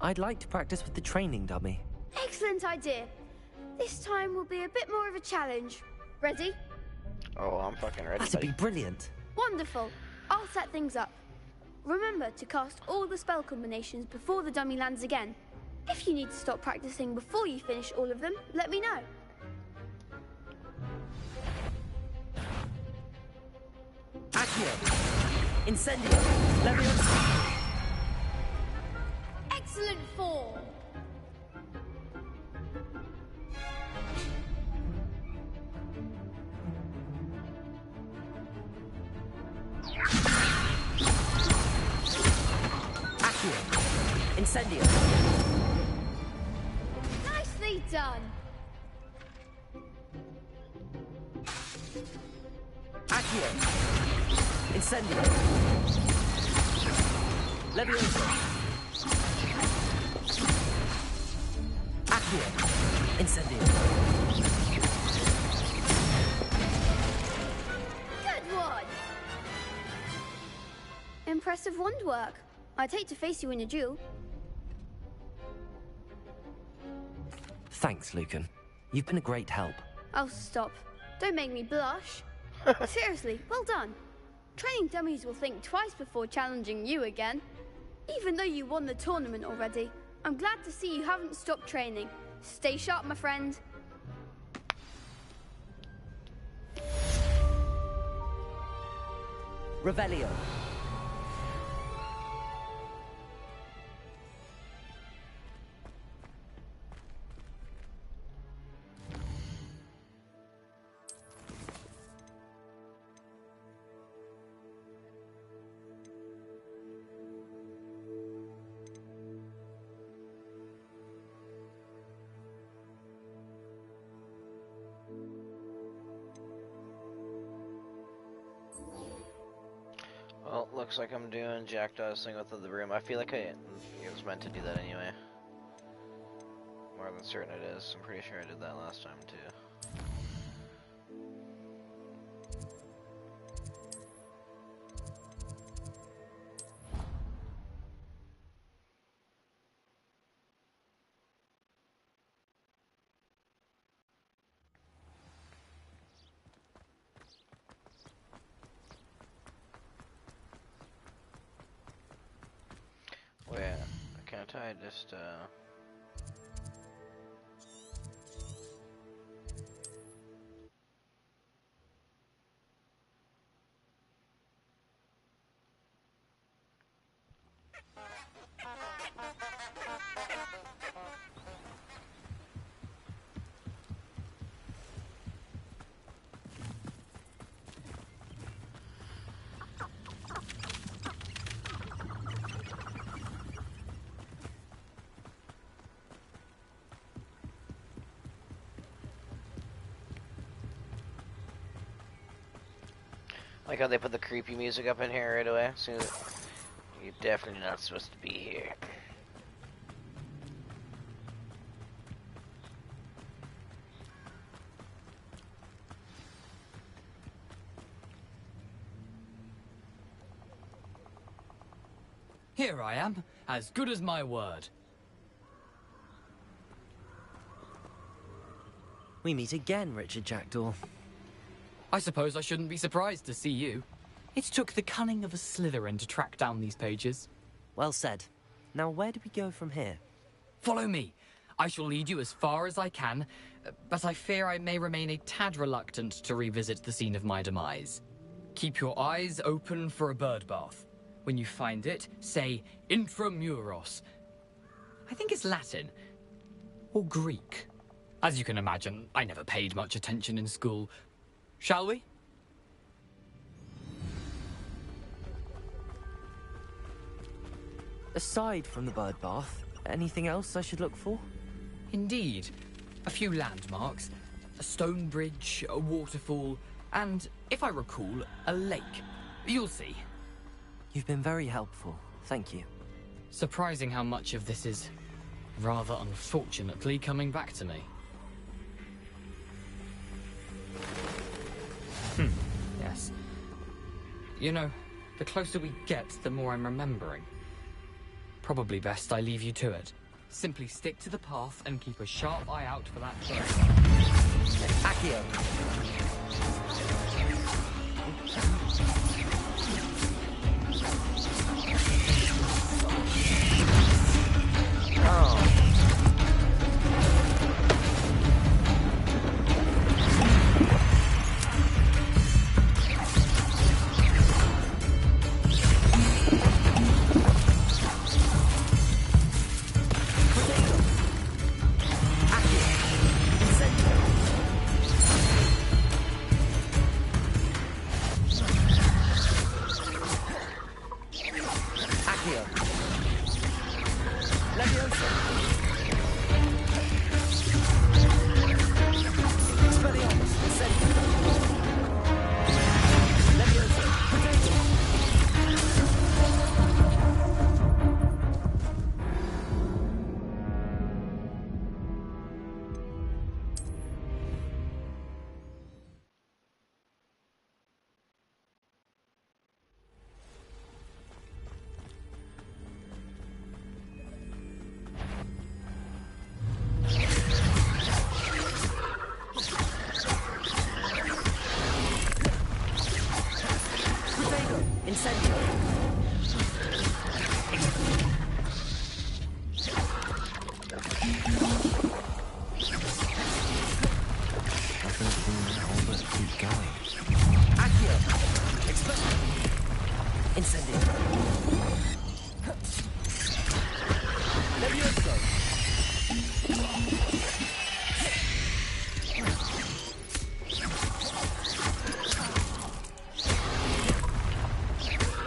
I'd like to practice with the training dummy. Excellent idea. This time will be a bit more of a challenge. Ready? Oh, I'm fucking ready. That'd be brilliant. Wonderful. I'll set things up. Remember to cast all the spell combinations before the dummy lands again. If you need to stop practicing before you finish all of them, let me know. Accio! Incendio! Leviosa! Excellent form. Accio! Incendio! Nicely done. Accio! Incendio! Leviosa! Accio! Incendio! Good one. Impressive wand work. I'd hate to face you in a duel. Thanks, Lucan. You've been a great help. Oh, stop. Don't make me blush. Seriously, well done. Training dummies will think twice before challenging you again. Even though you won the tournament already, I'm glad to see you haven't stopped training. Stay sharp, my friend. Revelio. Well, looks like I'm doing Jackdaw's thing with the room. I feel like it was meant to do that anyway. More than certain it is. I'm pretty sure I did that last time too. Wait, can't I just, like how they put the creepy music up in here right away. So you're definitely not supposed to be here. Here I am, as good as my word. We meet again, Richard Jackdaw. I suppose I shouldn't be surprised to see you. It took the cunning of a Slytherin to track down these pages. Well said. Now where do we go from here? Follow me. I shall lead you as far as I can, but I fear I may remain a tad reluctant to revisit the scene of my demise. Keep your eyes open for a bird bath. When you find it, say intramuros. I think it's Latin. Or Greek. As you can imagine, I never paid much attention in school. Shall we? Aside from the bird bath, anything else I should look for? Indeed. A few landmarks, a stone bridge, a waterfall, and, if I recall, a lake. You'll see. You've been very helpful. Thank you. Surprising how much of this is, rather unfortunately, coming back to me. Yes. You know, the closer we get, the more I'm remembering. Probably best I leave you to it. Simply stick to the path and keep a sharp eye out for that threat. Accio.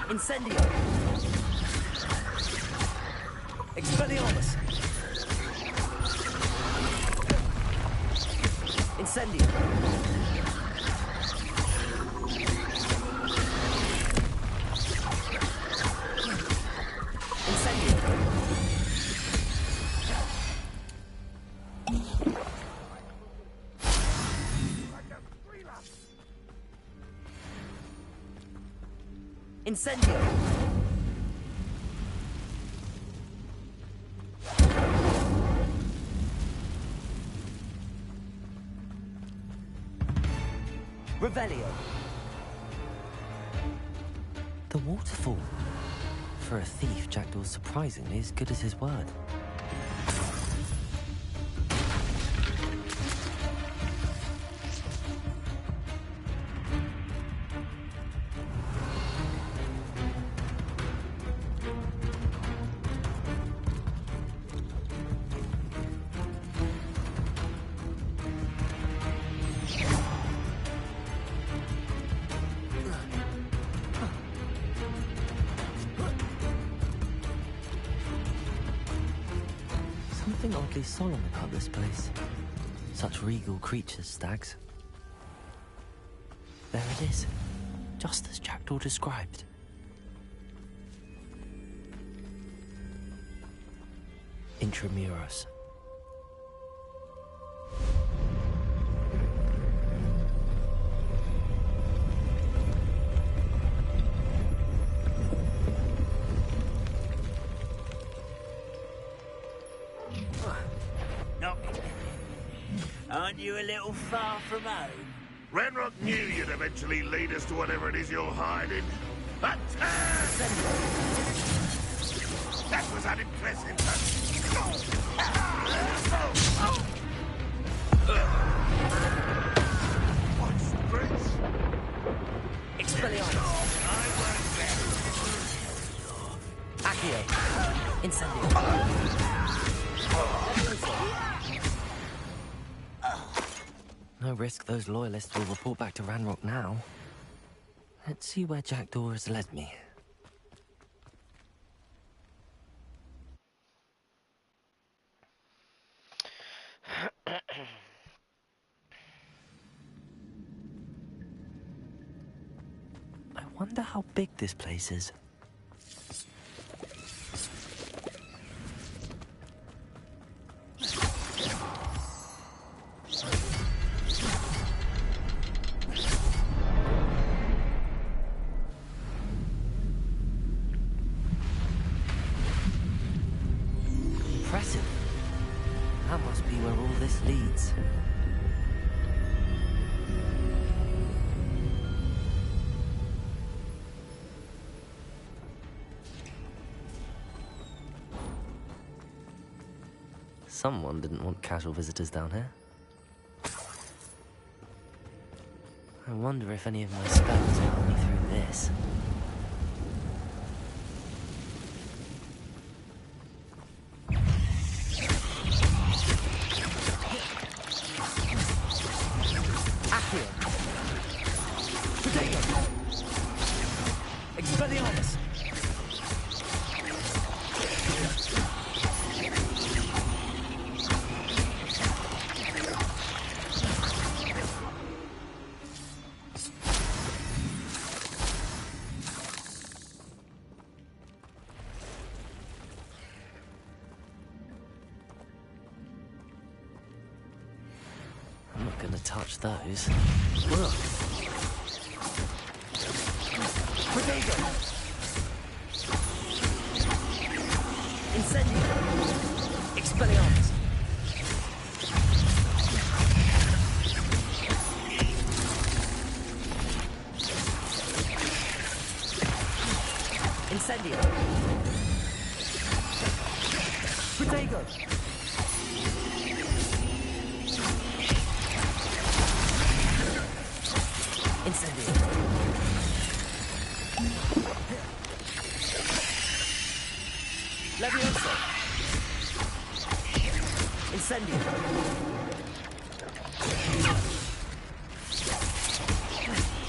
Incendio! Expelliarmus! Incendio! Incendio! Revelio! The waterfall. For a thief, Jackdaw's surprisingly as good as his word. Something oddly solemn about this place. Such regal creatures, stags. There it is, just as Jackdaw described. Intramuros. Aren't you a little far from home? Ranrock knew you'd eventually lead us to whatever it is you're hiding. Attack! That was unimpressive. What's Prince? Expelliarmus! Accio! Incendio! No risk those loyalists will report back to Ranrock now. Let's see where Jackdaw has led me. I wonder how big this place is. impressive. That must be where all this leads. Someone didn't want casual visitors down here. I wonder if any of my spells will help me through this. Accio! Potato! Expelliarmus! I'm not gonna touch those. Look! Potato! Incendio! Expelliarmus! Incendio! Potato! Incendio! Levioso! Incendio!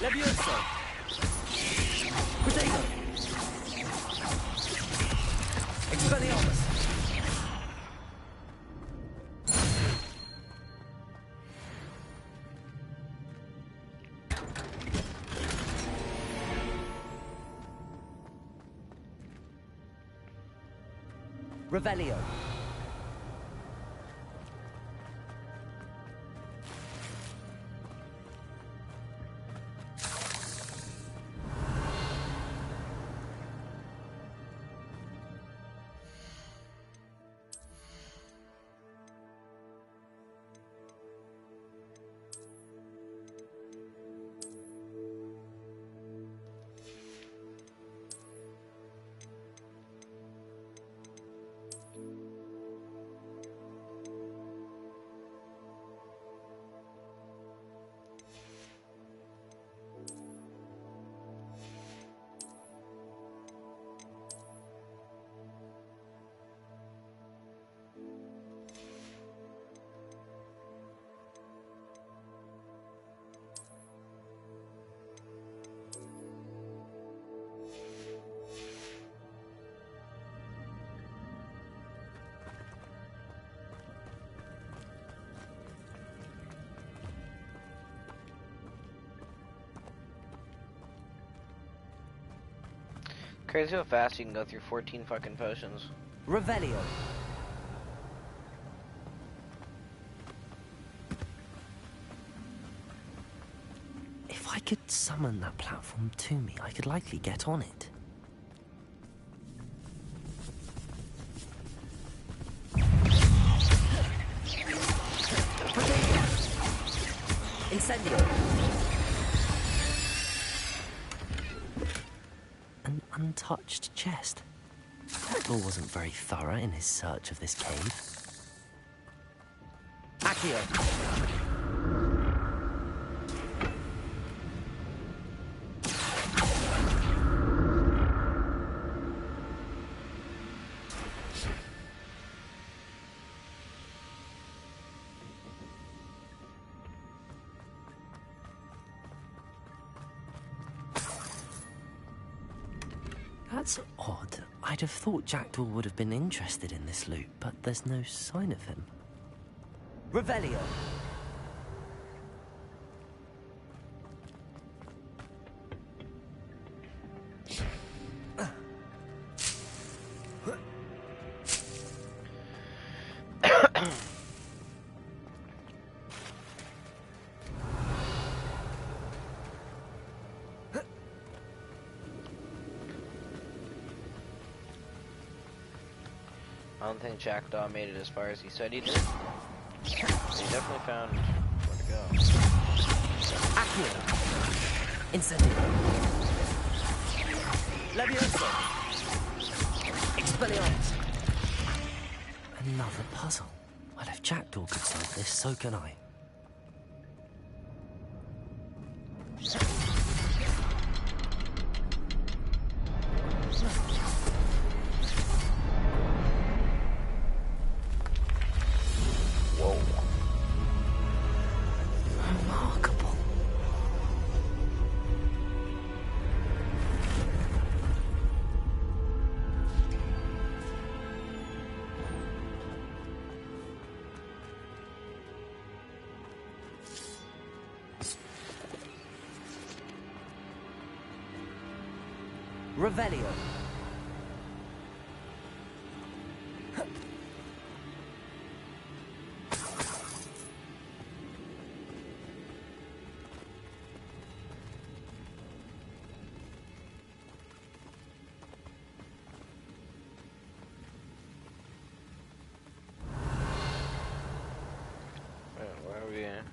Levioso! Potato! Expelliarmus! Revelio. Crazy how fast you can go through 14 fucking potions. Revelio. If I could summon that platform to me, I could likely get on it. Incendio. An untouched chest. Hagel wasn't very thorough in his search of this cave. Accio. That's odd. I'd have thought Jackdaw would have been interested in this loot, but there's no sign of him. Revelio. I don't think Jackdaw made it as far as he said he did. But he definitely found where to go. Accio! Incendio! Levioso! Expelliarmus! Another puzzle. Well, if Jackdaw could solve this, so can I. Whoa. Remarkable. Revelio. Where are we at?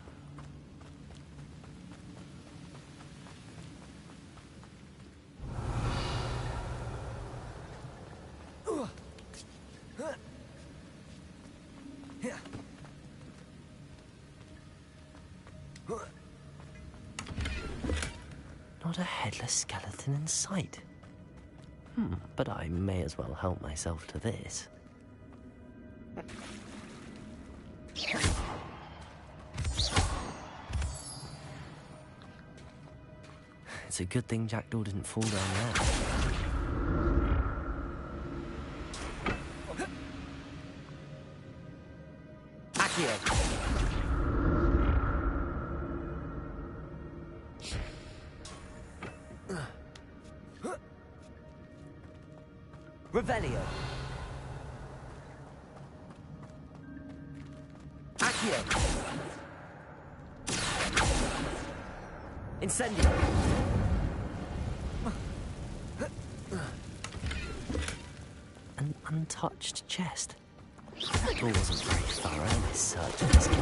Not a headless skeleton in sight. But I may as well help myself to this. It's a good thing Jackdaw didn't fall down there. Accio! Revelio. Accio. Incendio. An untouched chest. Jackdaw wasn't very thorough in his search of this cave.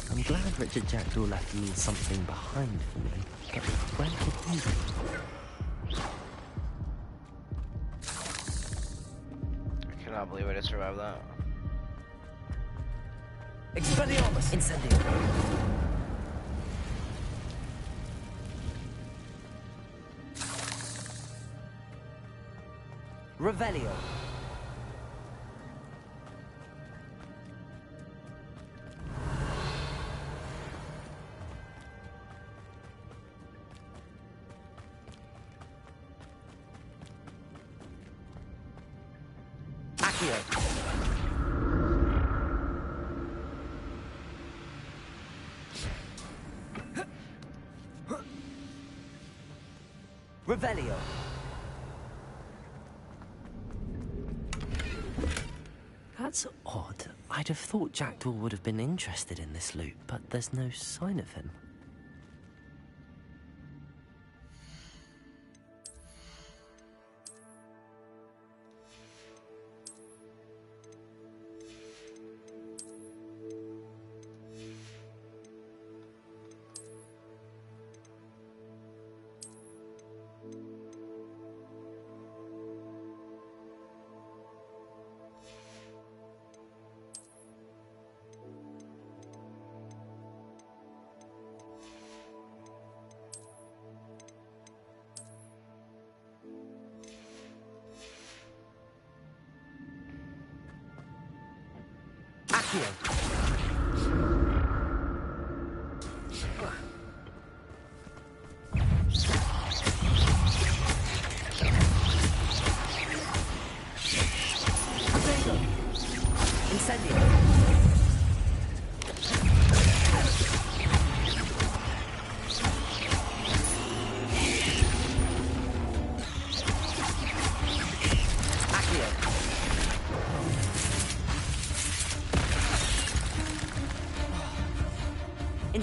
I'm glad Richard Jackdaw left me something behind for me, but where could he be? I cannot believe I just survived that. Expelliarmus! Incendio! Revelio! Accio! Revelio. That's odd. I'd have thought Jackdaw would have been interested in this loot, but there's no sign of him.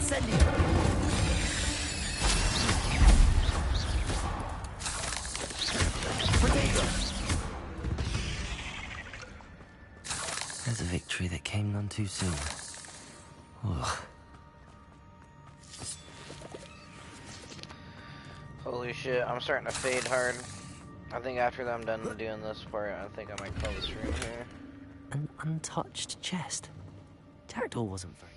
Incendio! There's a victory that came none too soon. Ugh. Holy shit, I'm starting to fade hard. I think after I'm done doing this part, I think I might call the stream here. An untouched chest. Jackdaw wasn't very...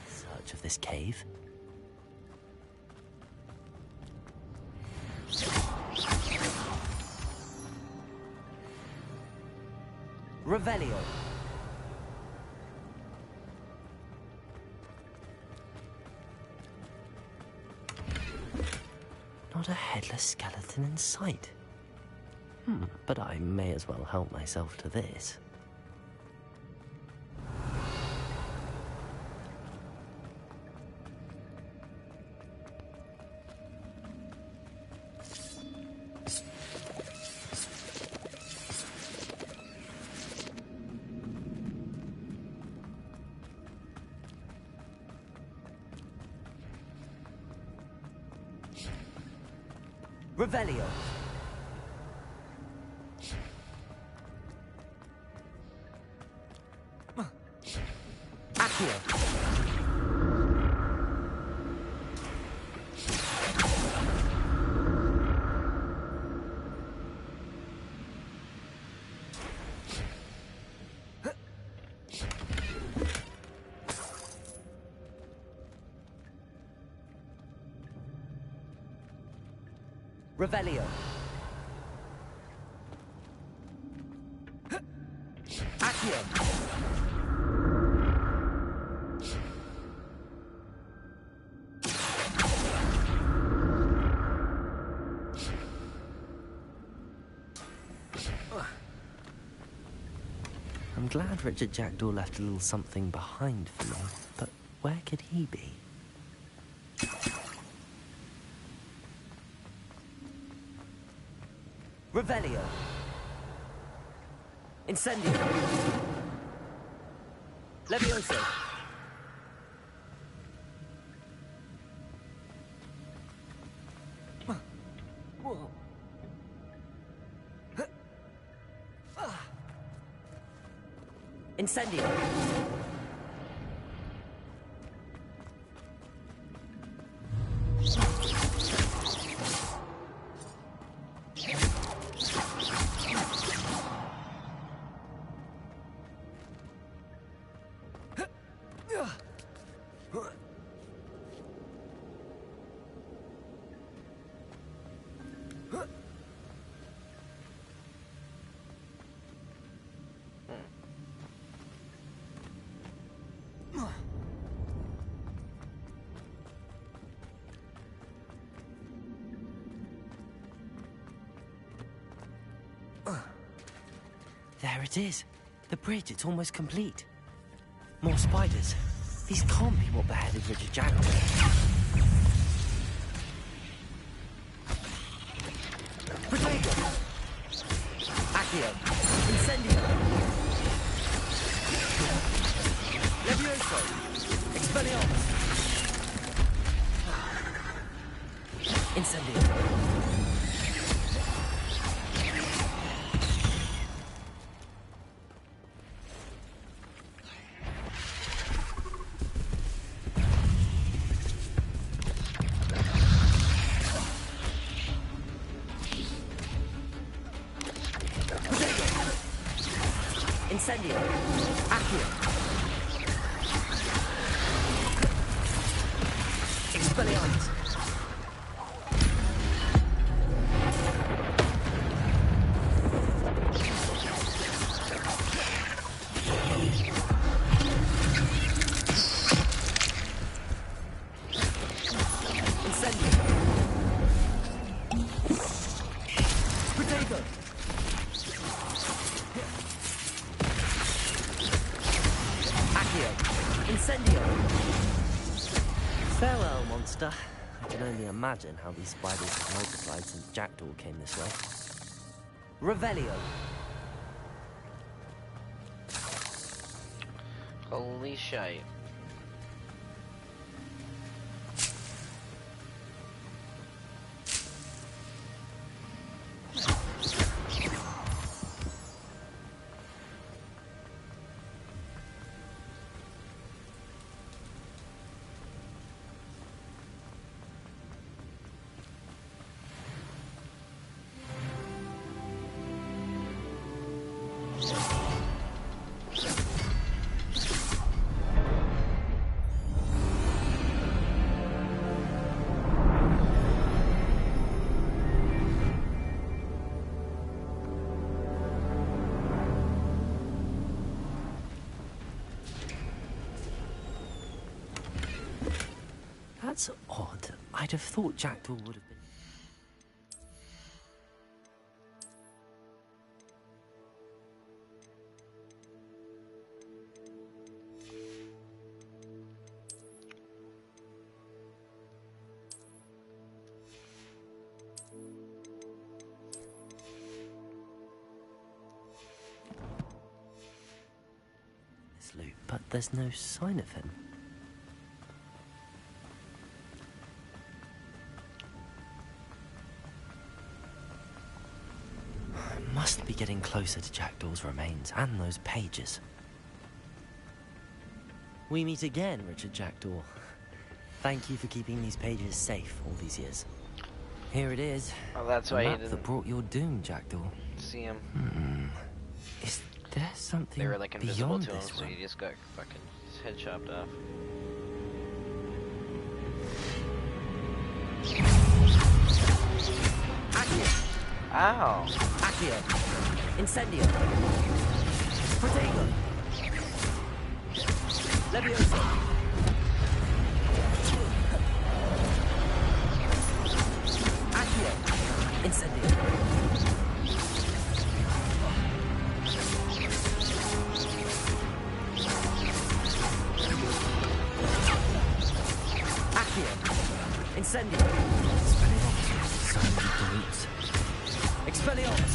Search of this cave. Revelio. Not a headless skeleton in sight. But I may as well help myself to this. Revelio. Accio. Revelio. Accio. I'm glad Richard Jackdaw left a little something behind for me, but where could he be? Revelio. Incendio. Levioso. Whoa. Incendio. There it is. The bridge, it's almost complete. More spiders. These can't be what beheaded Richard Jackdaw. Protego! Accio! Incendio! Levioso! Expelliarmus! Incendio! Incendio! Accio! Expelliarmus! Incendio! Protego! Incendio! Farewell, monster. I can only imagine how these spiders have multiplied since Jackdaw came this way. Revelio! Holy shite. That's odd. I'd have thought Jackdaw would have been... this loot, but there's no sign of him. Must be getting closer to Jackdaw's remains and those pages. We meet again, Richard Jackdaw. Thank you for keeping these pages safe all these years. Here it is. Oh, that's the why map he that didn't brought your doom, Jackdaw. see him. Is there something They were like invisible beyond to him, this so room? he just got fucking his head chopped off. Ow! Accio! Incendio! Protego! Levioso! Accio! Incendio! Accio! Incendio! So many brutes. Expelliarmus!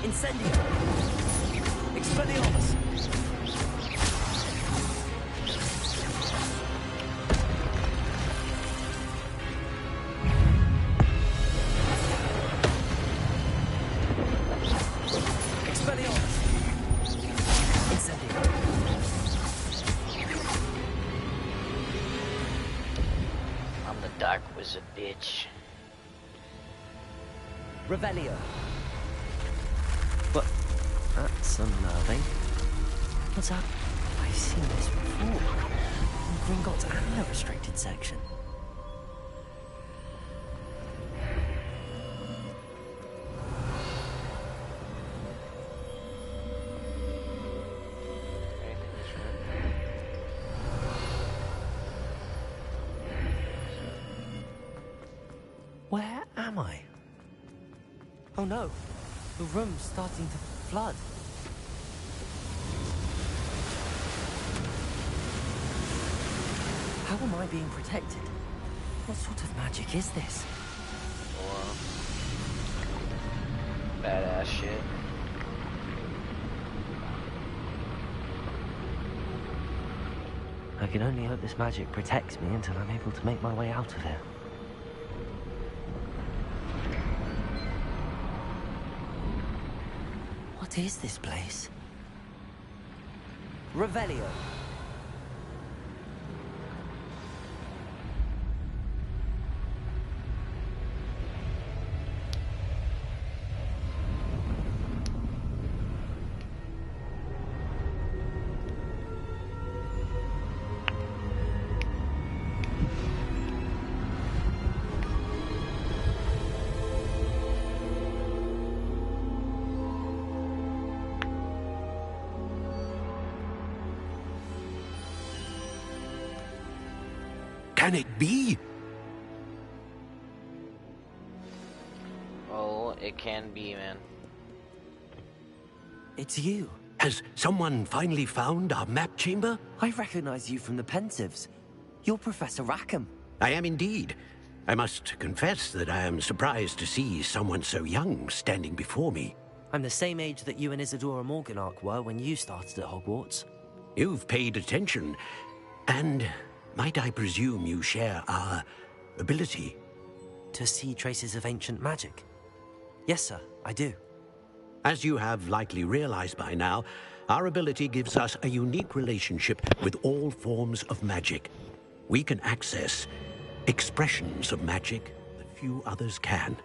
Incendio! Expelliarmus! Expelliarmus! Incendio! I'm the Dark Wizard, bitch. Revelio. But that's unnerving. What's up? I've seen this before. In Gringotts and the restricted section. Where am I? Oh no, the room's starting to flood. How am I being protected? What sort of magic is this? Badass shit. I can only hope this magic protects me until I'm able to make my way out of here. What is this place? Revelio. Can it be? Oh, it can be, man. It's you. Has someone finally found our map chamber? I recognize you from the Pensieves. You're Professor Rackham. I am indeed. I must confess that I am surprised to see someone so young standing before me. I'm the same age that you and Isadora Morganach were when you started at Hogwarts. You've paid attention, and might I presume you share our ability? To see traces of ancient magic? Yes, sir, I do. As you have likely realized by now, our ability gives us a unique relationship with all forms of magic. We can access expressions of magic that few others can.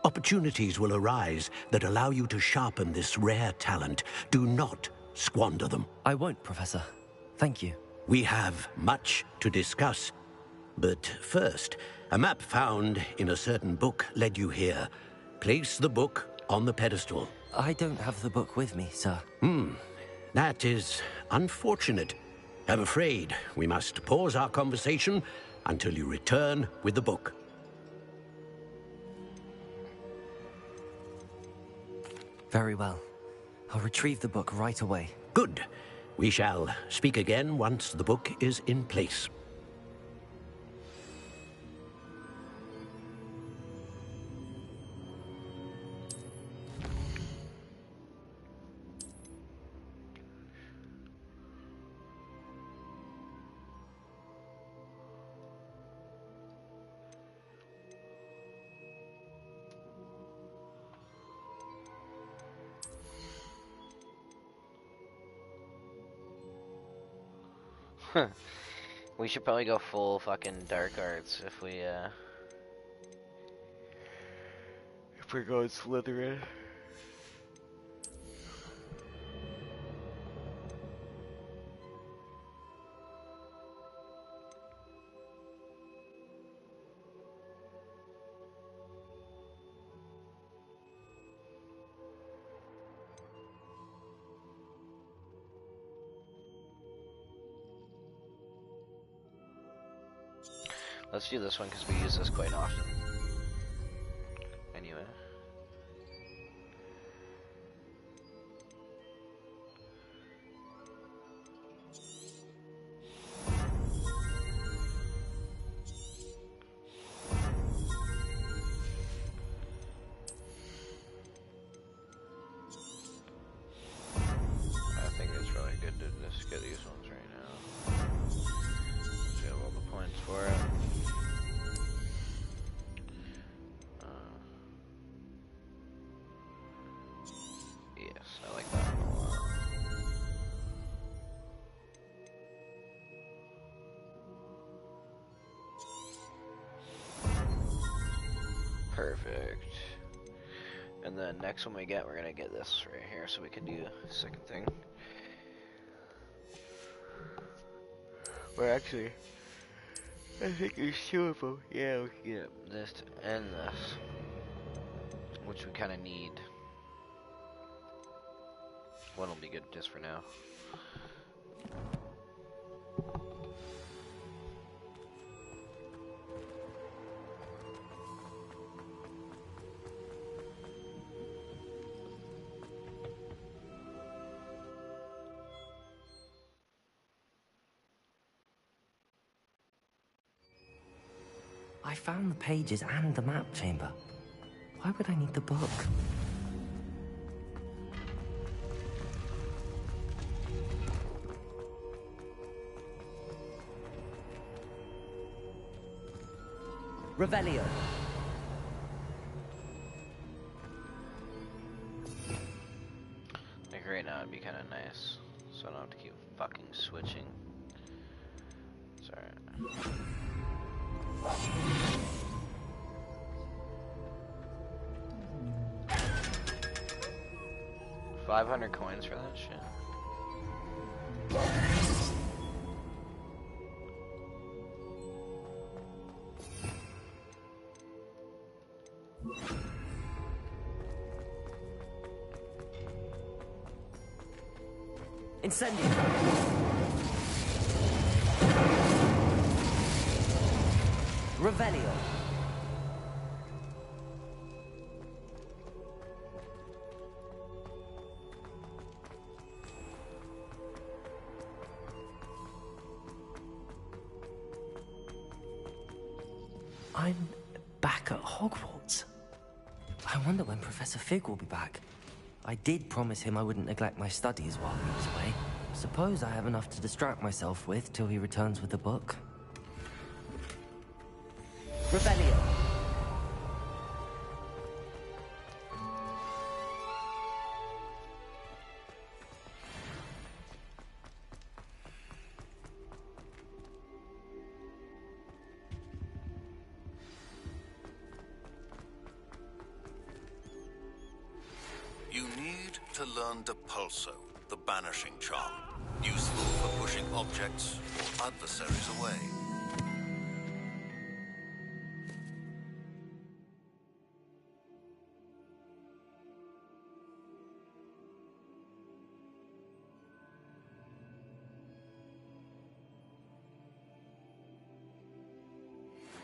Opportunities will arise that allow you to sharpen this rare talent. Do not squander them. I won't, Professor. Thank you. We have much to discuss. But first, a map found in a certain book led you here. Place the book on the pedestal. I don't have the book with me, sir. That is unfortunate. I'm afraid we must pause our conversation until you return with the book. Very well. I'll retrieve the book right away. Good. We shall speak again once the book is in place. We should probably go full fucking dark arts if we're going Slytherin. Let's do this one because we use this quite often. Anyway. I think it's really good to just get these ones right now. Let's get all the points for it. Yes, I like that one a lot. Perfect. And then next one we get, we're gonna get this right here so we can do the second thing. Well, actually, I think there's two of them. Yeah, we can get this and this, which we kind of need. One will be good just for now. I found the pages and the map chamber. Why would I need the book? Revelio. Like right now it'd be kind of nice, so I don't have to keep fucking switching. Sorry. 500 coins for that shit. Incendio. Revelio. I'm back at Hogwarts. I wonder when Professor Fig will be back. I did promise him I wouldn't neglect my studies while he was away. Suppose I have enough to distract myself with till he returns with the book. Revelio. You need to learn Depulso, the banishing charm, useful for pushing objects or adversaries away.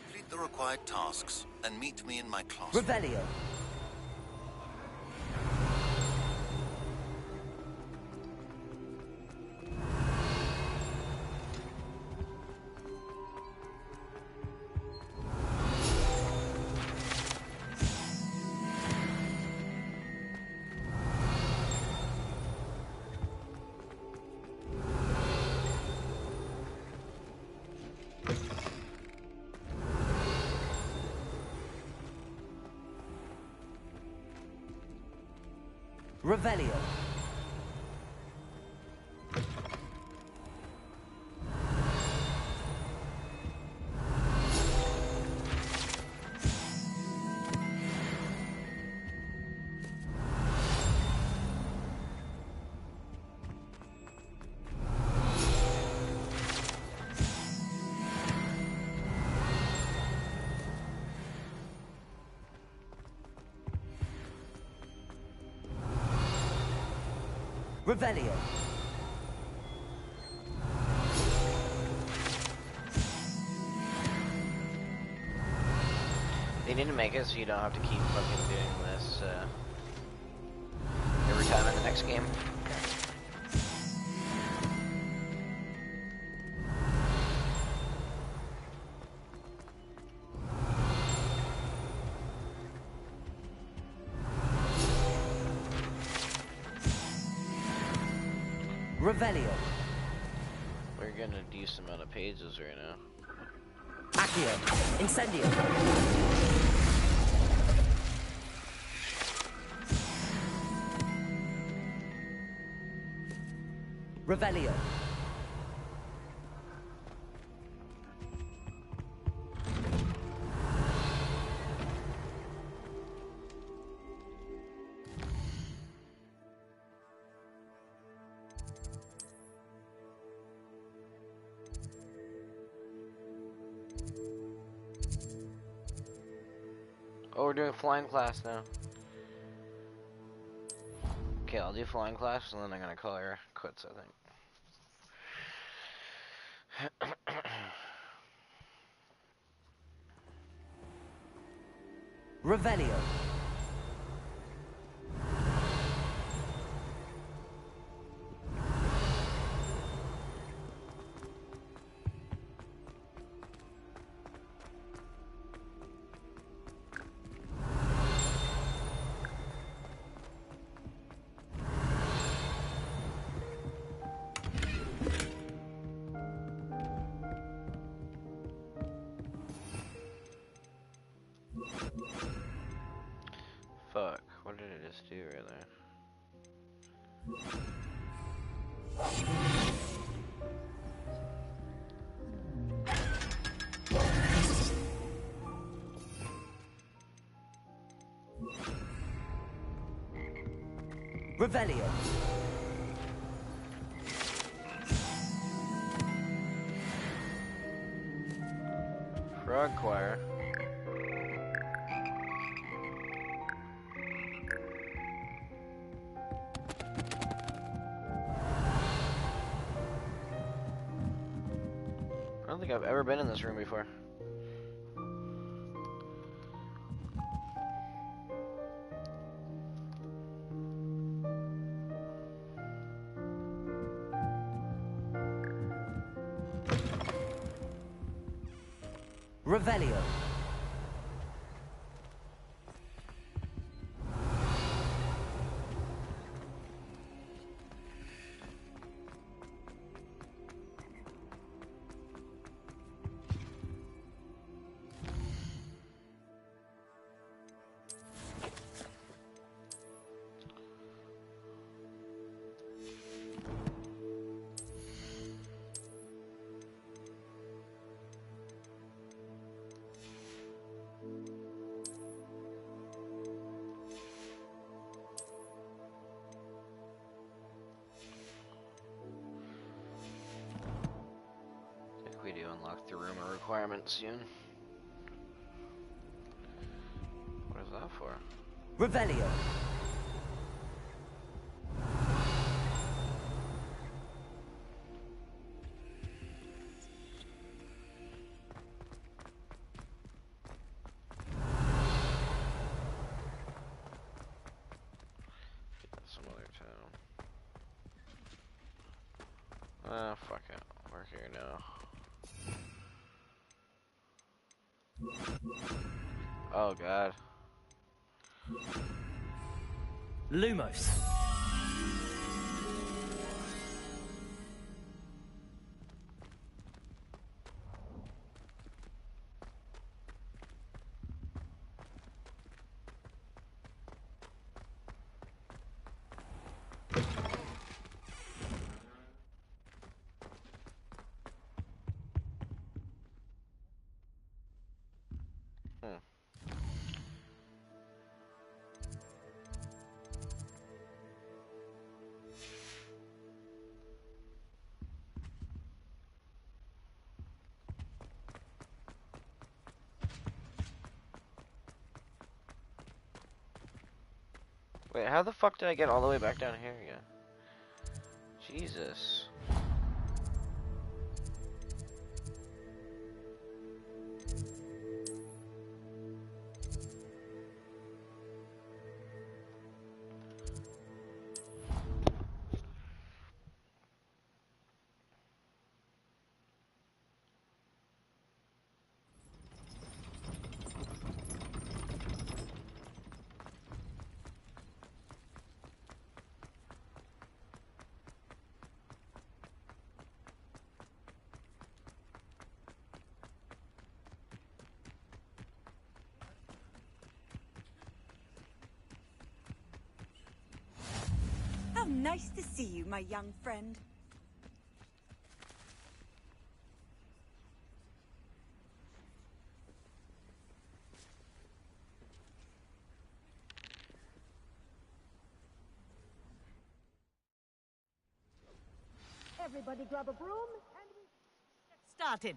Complete the required tasks and meet me in my class. Revelio. Revelio. Revelio. They need to make it so you don't have to keep fucking doing this every time in the next game. Revelio. We're getting a decent amount of pages right now. Accio. Incendio. Revelio. Oh, we're doing flying class now. Okay, I'll do flying class and then I'm gonna call her quits, I think. Revelio. Fuck, what did I just do right there? Revelio. Frog choir. I don't think I've ever been in this room before. Revelio. We do unlock the rumor requirement soon. What is that for? Revelio. Some other town. Ah, fuck it. We're here now. Oh god. Lumos. Wait, how the fuck did I get all the way back down here again? Jesus. How nice to see you, my young friend. Everybody grab a broom and we get started.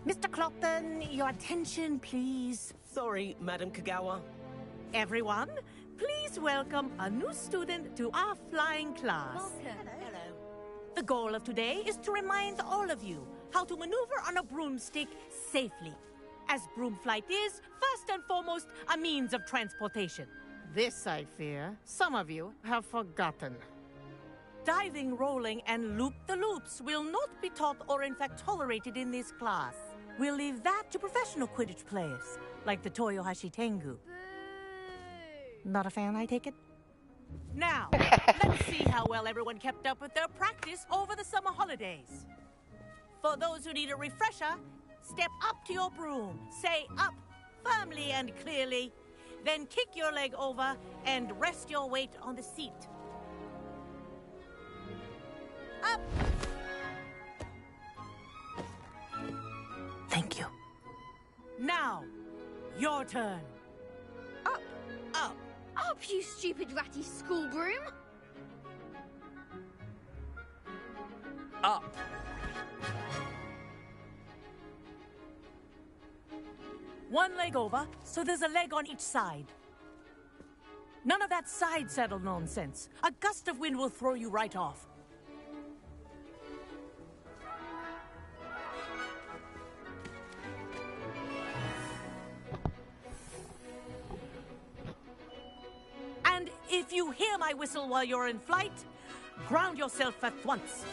Mr. Clopton, your attention, please. Sorry, Madam Kagawa. Everyone, please welcome a new student to our flying class. Welcome. Hello. The goal of today is to remind all of you how to maneuver on a broomstick safely, as broom flight is, first and foremost, a means of transportation. This, I fear, some of you have forgotten. Diving, rolling, and loop-the-loops will not be taught or in fact tolerated in this class. We'll leave that to professional Quidditch players, like the Toyohashi Tengu. Not a fan, I take it? Now, let's see how well everyone kept up with their practice over the summer holidays. For those who need a refresher, step up to your broom, say up firmly and clearly, then kick your leg over and rest your weight on the seat. Up! Thank you. Now, your turn. Up! Up! Up, you stupid ratty school broom! Up! One leg over, so there's a leg on each side. None of that side saddle nonsense. A gust of wind will throw you right off. If you hear my whistle while you're in flight, ground yourself at once.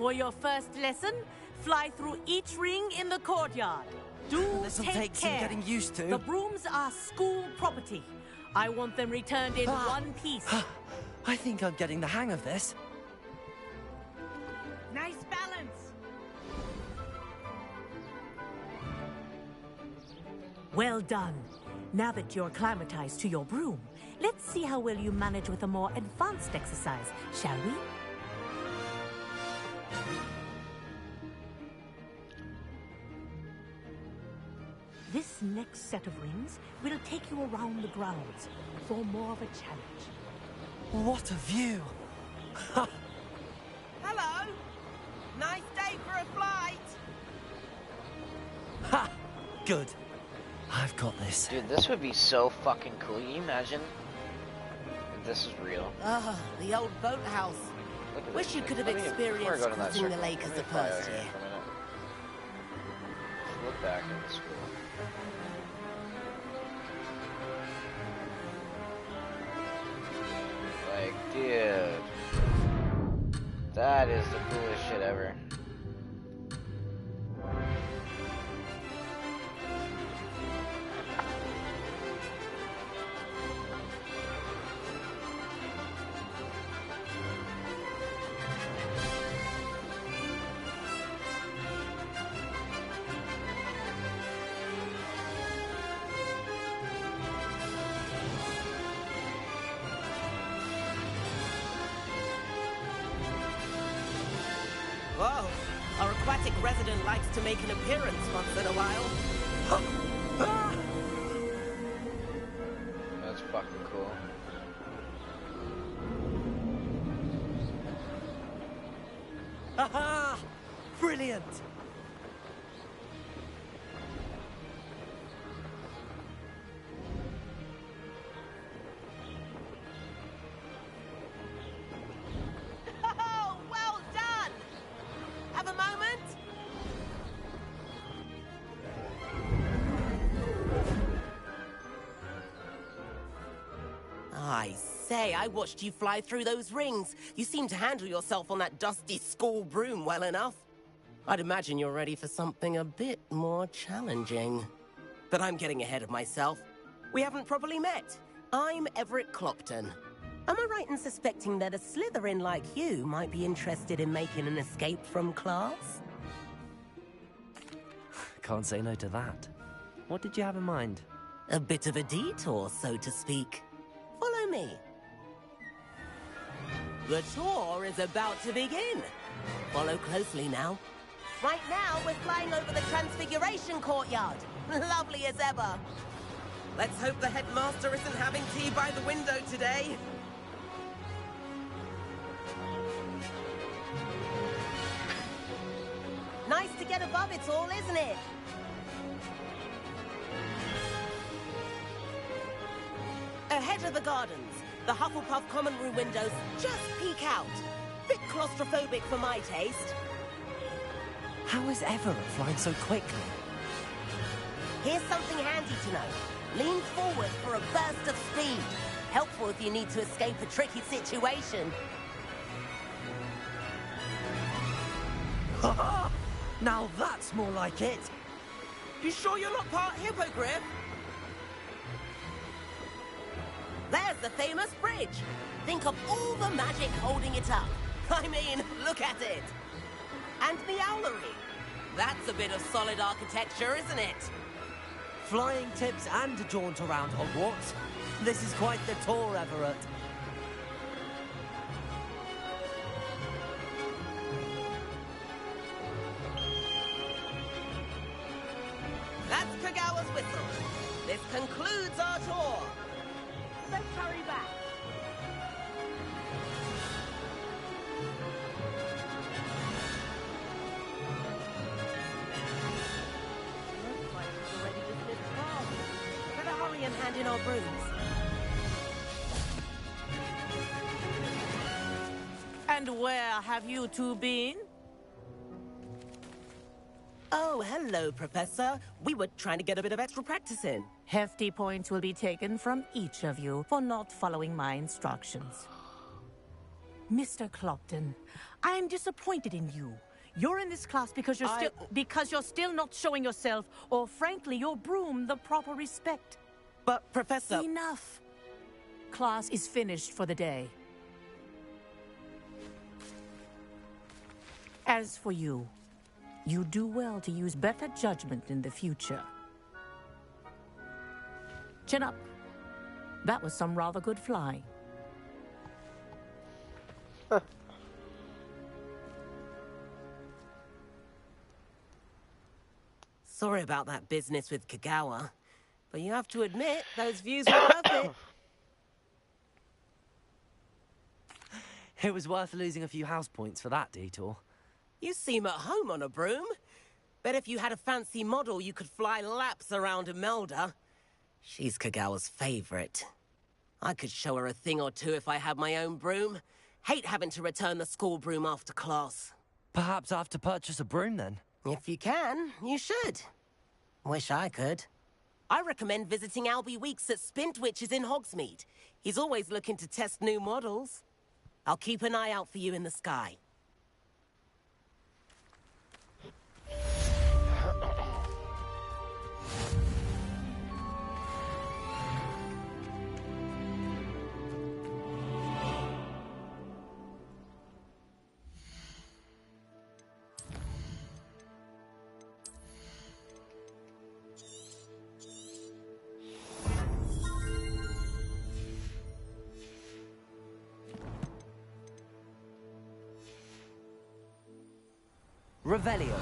For your first lesson, fly through each ring in the courtyard. This'll Take take some care. getting used to. The brooms are school property. I want them returned in one piece. I think I'm getting the hang of this. Nice balance. Well done. Now that you're acclimatized to your broom, let's see how well you manage with a more advanced exercise, shall we? This next set of rings will take you around the grounds for more of a challenge. What a view! Hello! Nice day for a flight! Ha! Good. I've got this. Dude, this would be so fucking cool. Can you imagine if this is real? Ah, the old boathouse. Wish you could have experienced crossing the lake as a first year. Look back at the school. Like, dude. That is the coolest shit ever. Whoa, our aquatic resident likes to make an appearance once in a while. That's fucking cool. Aha! Brilliant! Oh, well done! Have a moment? I say, I watched you fly through those rings. You seem to handle yourself on that dusty school broom well enough. I'd imagine you're ready for something a bit more challenging. But I'm getting ahead of myself. We haven't properly met. I'm Everett Clopton. Am I right in suspecting that a Slytherin like you might be interested in making an escape from class? Can't say no to that. What did you have in mind? A bit of a detour, so to speak. Follow me. The tour is about to begin. Follow closely now. Right now, we're flying over the Transfiguration Courtyard. Lovely as ever. Let's hope the headmaster isn't having tea by the window today. Nice to get above it all, isn't it? Ahead of the gardens, the Hufflepuff common room windows just peek out. Bit claustrophobic for my taste. How is Everett flying so quickly? Here's something handy to know. Lean forward for a burst of speed. Helpful if you need to escape a tricky situation. Now that's more like it. You sure you're not part hippogriff? There's the famous bridge. Think of all the magic holding it up. I mean, look at it. And the owlery. That's a bit of solid architecture, isn't it? Flying tips and a jaunt around Hogwarts. This is quite the tour, Everett. That's Kagawa's whistle. This concludes our tour. Let's hurry back. Looks like we're ready to slip past. Better hurry and hand in our brooms. And where have you two been? Oh, hello, Professor. We were trying to get a bit of extra practice in. Hefty points will be taken from each of you for not following my instructions. Mr. Clopton, I am disappointed in you. You're in this class because you're still not showing yourself, or frankly, your broom the proper respect. But, Professor... Enough. Class is finished for the day. As for you, you do well to use better judgment in the future. Chin up. That was some rather good flying. Sorry about that business with Kagawa, but you have to admit, those views were worth it. It was worth losing a few house points for that detour. You seem at home on a broom. Bet if you had a fancy model, you could fly laps around Imelda. She's Kagawa's favorite. I could show her a thing or two if I had my own broom. Hate having to return the school broom after class. Perhaps I have to purchase a broom then? If you can, you should. Wish I could. I recommend visiting Albie Weeks at Spintwitches in Hogsmeade. He's always looking to test new models. I'll keep an eye out for you in the sky. Revelio.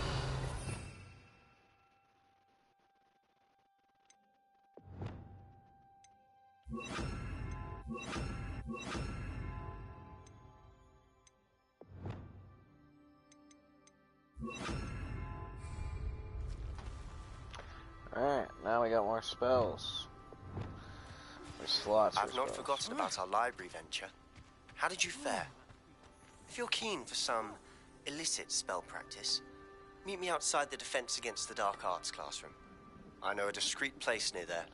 Alright, now we got more spells. Or slots for I've not spells. forgotten about our library venture. How did you fare? If you're keen for some illicit spell practice, meet me outside the Defense Against the Dark Arts classroom. I know a discreet place near there.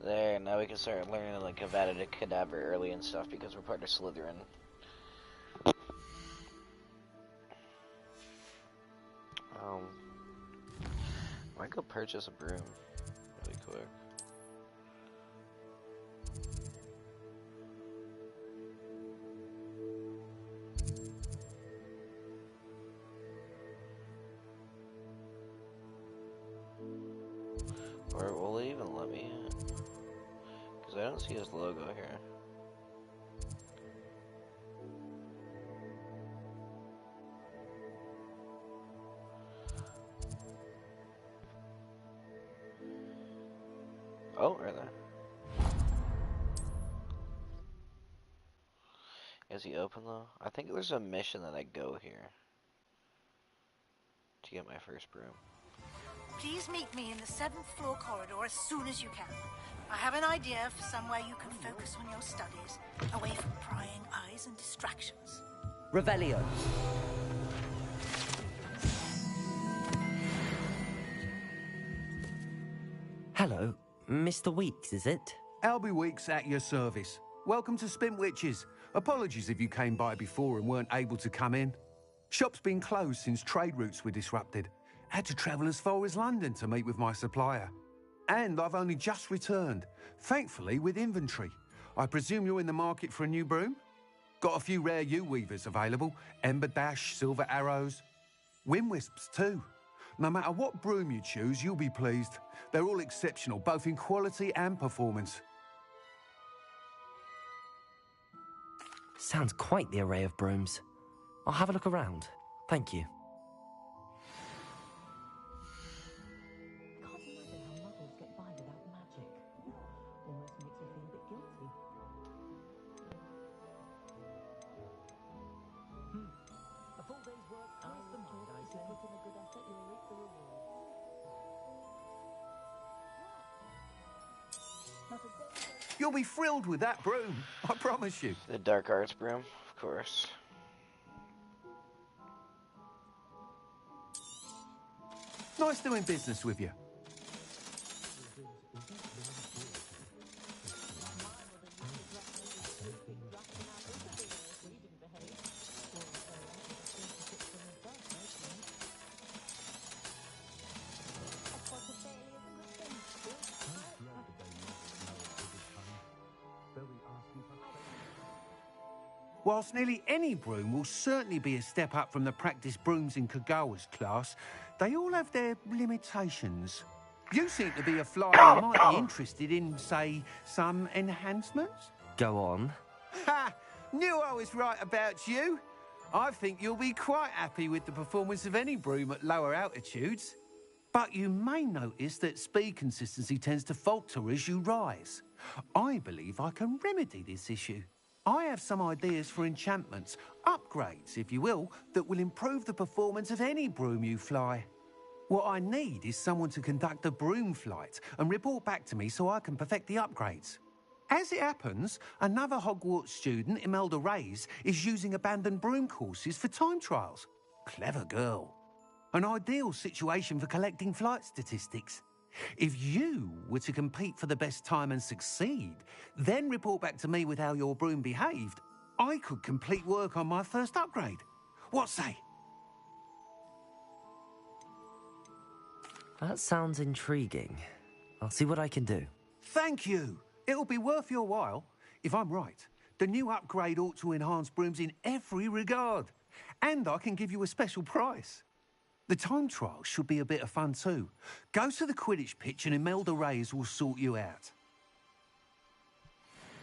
There, now we can start learning like Avada Kedavra early and stuff because we're part of Slytherin. I might go purchase a broom really quick. Or will it even let me in? Because I don't see his logo here. Oh, right there. Is he open though? I think there's a mission that I go here to get my first broom. Please meet me in the 7th floor corridor as soon as you can. I have an idea for somewhere you can focus on your studies, away from prying eyes and distractions. Revelio. Hello, Mr. Weeks, is it? Albie Weeks at your service. Welcome to Spintwitches. Apologies if you came by before and weren't able to come in. Shop's been closed since trade routes were disrupted. Had to travel as far as London to meet with my supplier. And I've only just returned, thankfully with inventory. I presume you're in the market for a new broom? Got a few rare U-weavers available. Ember Dash, Silver Arrows. Wind Wisps too. No matter what broom you choose, you'll be pleased. They're all exceptional, both in quality and performance. Sounds quite the array of brooms. I'll have a look around. Thank you. You'll be thrilled with that broom, I promise you. The Dark Arts broom, of course. Nice doing business with you. Whilst nearly any broom will certainly be a step up from the practice brooms in Kagawa's class, they all have their limitations. You seem to be a flyer who might be interested in, say, some enhancements? Go on. Ha! Knew I was right about you. I think you'll be quite happy with the performance of any broom at lower altitudes. But you may notice that speed consistency tends to falter as you rise. I believe I can remedy this issue. I have some ideas for enchantments, upgrades, if you will, that will improve the performance of any broom you fly. What I need is someone to conduct a broom flight and report back to me so I can perfect the upgrades. As it happens, another Hogwarts student, Imelda Reyes, is using abandoned broom courses for time trials. Clever girl. An ideal situation for collecting flight statistics. If you were to compete for the best time and succeed, then report back to me with how your broom behaved, I could complete work on my first upgrade. What say? That sounds intriguing. I'll see what I can do. Thank you. It'll be worth your while. If I'm right, the new upgrade ought to enhance brooms in every regard. And I can give you a special price. The time trial should be a bit of fun too. Go to the Quidditch pitch and Imelda Reyes will sort you out.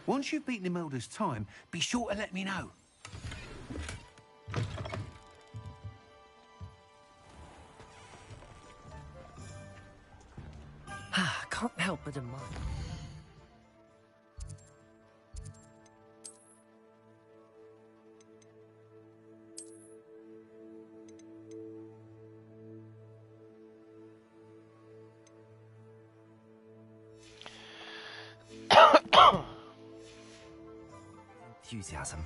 Once you've beaten Imelda's time, be sure to let me know. Can't help but admire. Enthusiasm.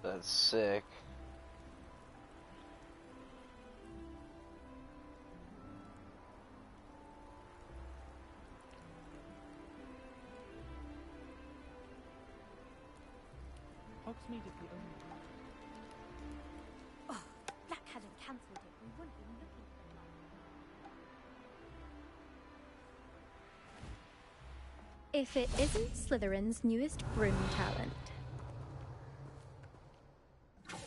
That's sick. Hogsmeade is the only. Oh, Black hadn't cancelled it. We wouldn't be looking for If it isn't Slytherin's newest broom talent.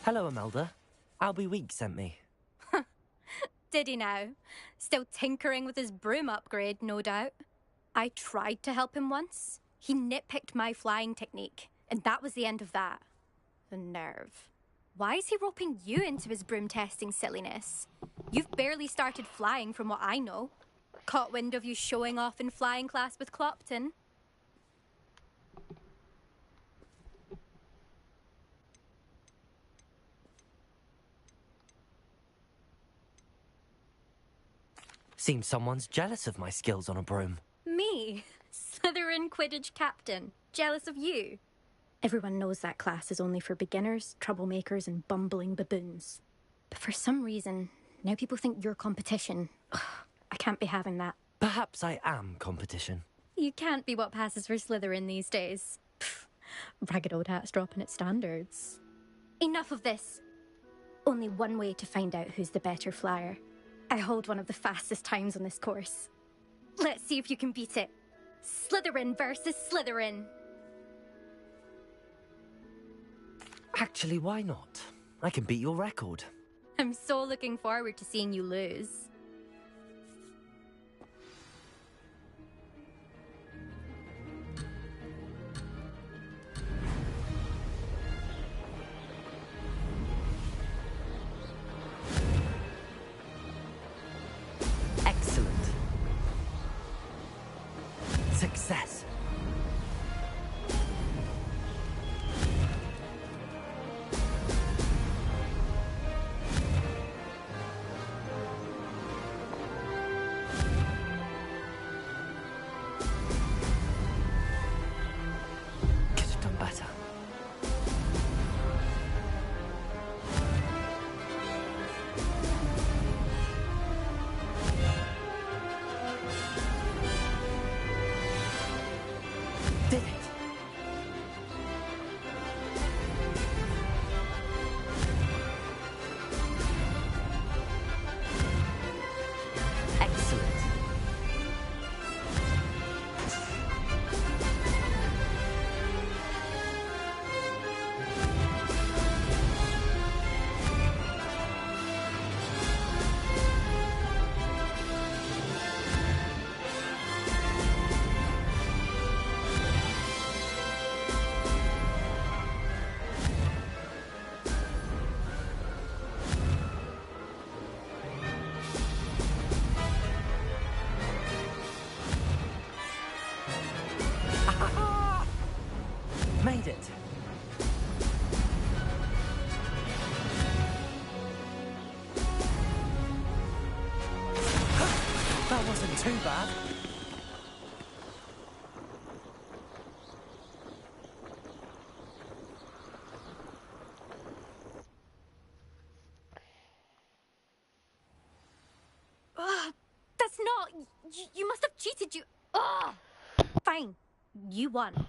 Hello, Imelda. Albie Week sent me. Did he now? Still tinkering with his broom upgrade, no doubt. I tried to help him once. He nitpicked my flying technique, and that was the end of that. The nerve. Why is he roping you into his broom testing silliness? You've barely started flying from what I know. Caught wind of you showing off in flying class with Clopton. Seems someone's jealous of my skills on a broom. Me? Slytherin Quidditch captain. Jealous of you? Everyone knows that class is only for beginners, troublemakers, and bumbling baboons. But for some reason, now people think you're competition. Ugh, I can't be having that. Perhaps I am competition. You can't be what passes for Slytherin these days. Pfft, ragged old hat's dropping its standards. Enough of this. Only one way to find out who's the better flyer. I hold one of the fastest times on this course. Let's see if you can beat it. Slytherin versus Slytherin. Actually, why not? I can beat your record. I'm so looking forward to seeing you lose. Success. Excellent. Made it. That wasn't too bad. That's not... You must have cheated, you... Ugh! Fine. You won.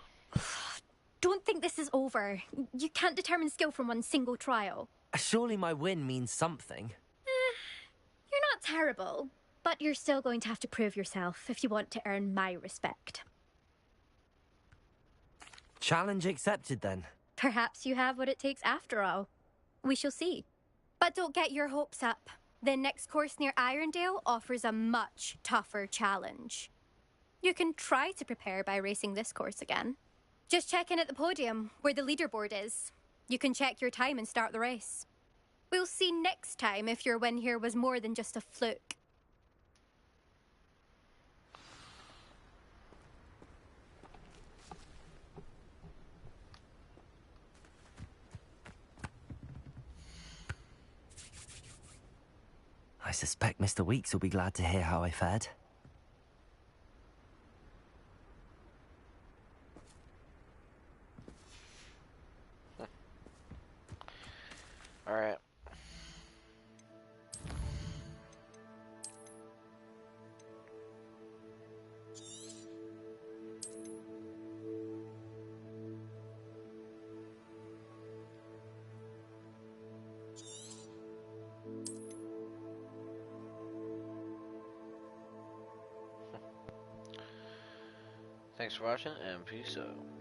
Don't think this is over. You can't determine skill from one single trial. Surely my win means something. You're not terrible, but you're still going to have to prove yourself if you want to earn my respect. Challenge accepted then. Perhaps you have what it takes after all. We shall see. But don't get your hopes up. The next course near Irondale offers a much tougher challenge. You can try to prepare by racing this course again. Just check in at the podium, where the leaderboard is. You can check your time and start the race. We'll see next time if your win here was more than just a fluke. I suspect Mr. Weeks will be glad to hear how I fared. Alright. Thanks for watching, and peace out.